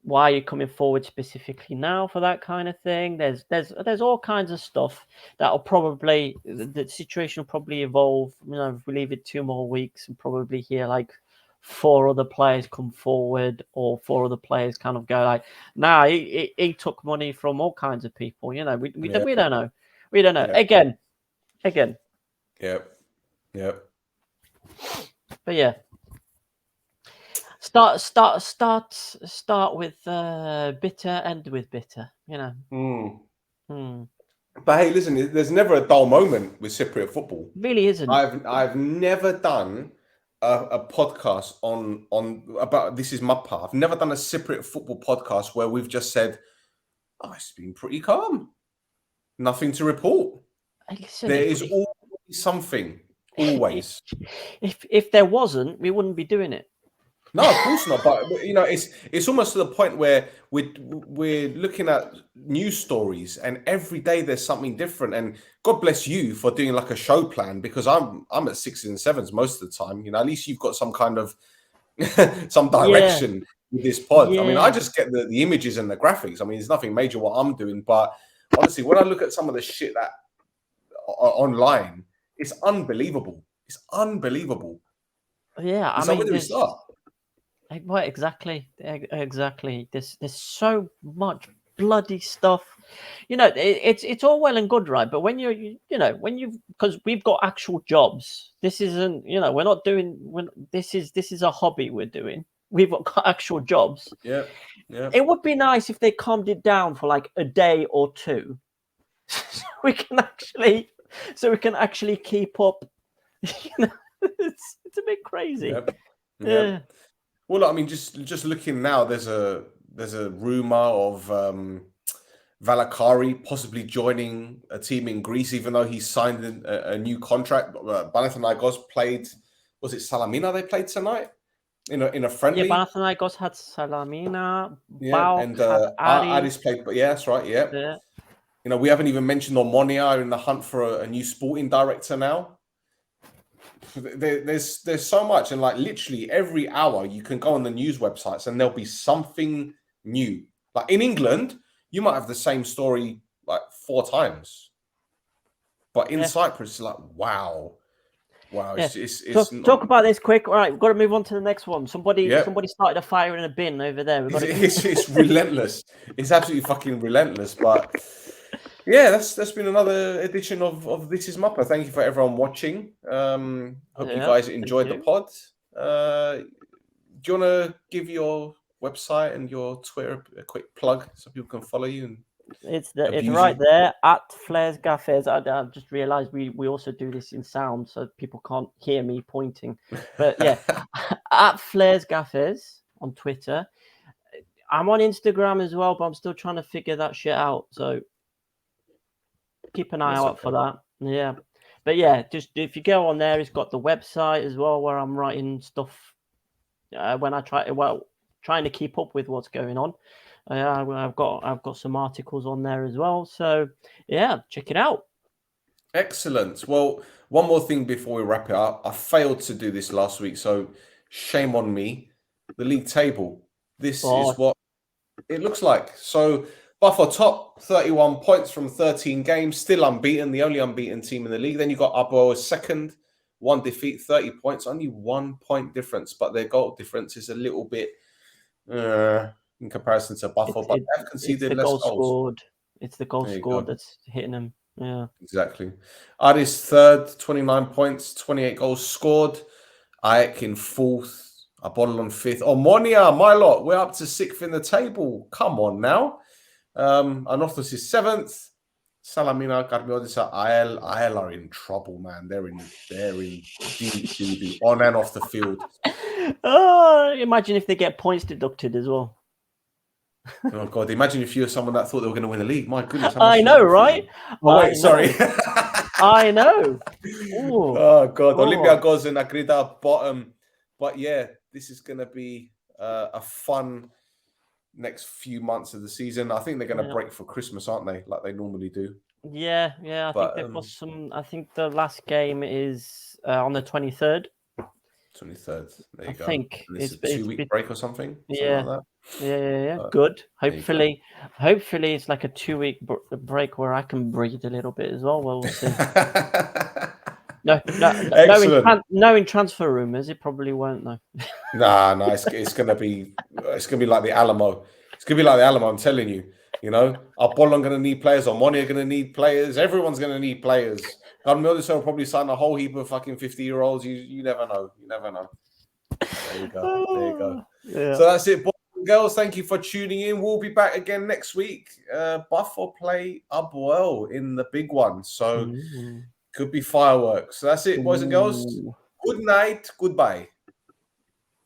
Why are you coming forward specifically now for that kind of thing? There's all kinds of stuff that'll probably, the situation will probably evolve. You know, if we leave it 2 more weeks and probably hear like 4 other players come forward, or 4 other players kind of go like, nah, he took money from all kinds of people. You know, we don't know. We don't know. Yeah. Again. Yep. But yeah. Start with bitter, end with bitter, you know. But hey, listen, there's never a dull moment with Cypriot football. Really isn't. I've never done a podcast on about This Is Mappa. I've never done a Cypriot football podcast where we've just said, "Oh, it's been pretty calm. Nothing to report." Listen, there is always something. Always. If there wasn't, we wouldn't be doing it. No, of course not. But you know, it's almost to the point where we're looking at news stories, and every day there's something different. And God bless you for doing like a show plan, because I'm at 6s and 7s most of the time. You know, at least you've got some kind of some direction with this pod. I mean, I just get the images and the graphics. I mean, there's nothing major what I'm doing, but honestly, when I look at some of the shit that online, it's unbelievable. It's unbelievable. Yeah, I mean, where do we start? Well, exactly. There's so much bloody stuff. You know, it's all well and good, right? But when because we've got actual jobs. This isn't, you know, we're not doing. This is a hobby we're doing. We've got actual jobs. Yeah. It would be nice if they calmed it down for like a day or 2, so we can actually keep up. You know, it's a bit crazy. Yeah. Well, I mean, just looking now, there's a rumor of Valakari possibly joining a team in Greece, even though he signed a new contract. Panathinaikos played, was it Salamina they played tonight in a friendly? Yeah, Panathinaikos had Salamina. Yeah, and ARIS played. But yeah, that's right. Yeah. You know, we haven't even mentioned OMONOIA in the hunt for a new sporting director now. There's so much, and like literally every hour you can go on the news websites and there'll be something new. Like in England, you might have the same story like 4 times, but in Cyprus, it's like wow. It's talk about this quick. All right, we've got to move on to the next one. Somebody started a fire in a bin over there. It's relentless. It's absolutely fucking relentless. But yeah, that's been another edition of This Is Mappa. Thank you for everyone watching. Hope you guys enjoyed the pod. Do you want to give your website and your Twitter a quick plug so people can follow you? And it's right there at Flares Gaffes. I just realized we also do this in sound, so people can't hear me pointing. But yeah, at Flares Gaffes on Twitter. I'm on Instagram as well, but I'm still trying to figure that shit out. So keep an eye out for that. Yeah. But yeah, just if you go on there, it's got the website as well where I'm writing stuff when I trying to keep up with what's going on. I've got some articles on there as well. So yeah, check it out. Excellent. Well, one more thing before we wrap it up. I failed to do this last week, so shame on me. The league table. This is what it looks like. So Buffalo top, 31 points from 13 games, still unbeaten, the only unbeaten team in the league. Then you got APOEL second, 1 defeat, 30 points, only 1 point difference, but their goal difference is a little bit in comparison to Buffalo, but they have conceded less goals. Scored. It's the goal scored that's hitting them. Yeah, exactly. ARIS third, 29 points, 28 goals scored. AEK in fourth. APOEL on fifth. OMONOIA, my lot, we're up to 6th in the table. Come on now. ANORTHOSIS 7th. SALAMINA, KARMIOTISSA, AL are in trouble, man. They're in deep on and off the field. Oh, imagine if they get points deducted as well. Oh God! Imagine if you were someone that thought they were going to win the league. My goodness! how I much know, you- right? Oh I wait, sorry. I know. Ooh. Oh God! Oh. Olympiakos and AKRITAS bottom, but yeah, this is going to be a fun next few months of the season. I think they're going to break for Christmas, aren't they? Like they normally do. Yeah. I think they've got some. I think the last game is on the 23rd. 23rd. There you go. I think and it's a 2-week break or something. Yeah. Like Yeah. that. Good. Hopefully it's like a 2-week break where I can breathe a little bit as well. Well, we'll see. No, in transfer rumors, it probably won't. No. Nah, it's gonna be like the Alamo. It's gonna be like the Alamo. I'm telling you. You know, APOEL are gonna need players. OMONOIA are gonna need players. Everyone's gonna need players. KARMIOTISSA will probably sign a whole heap of fucking 50-year-olds. You never know. You never know. There you go. Yeah. So that's it, boys and girls. Thank you for tuning in. We'll be back again next week. Buff play APOEL in the big one. So could be fireworks. So that's it, boys and girls. Good night. Goodbye.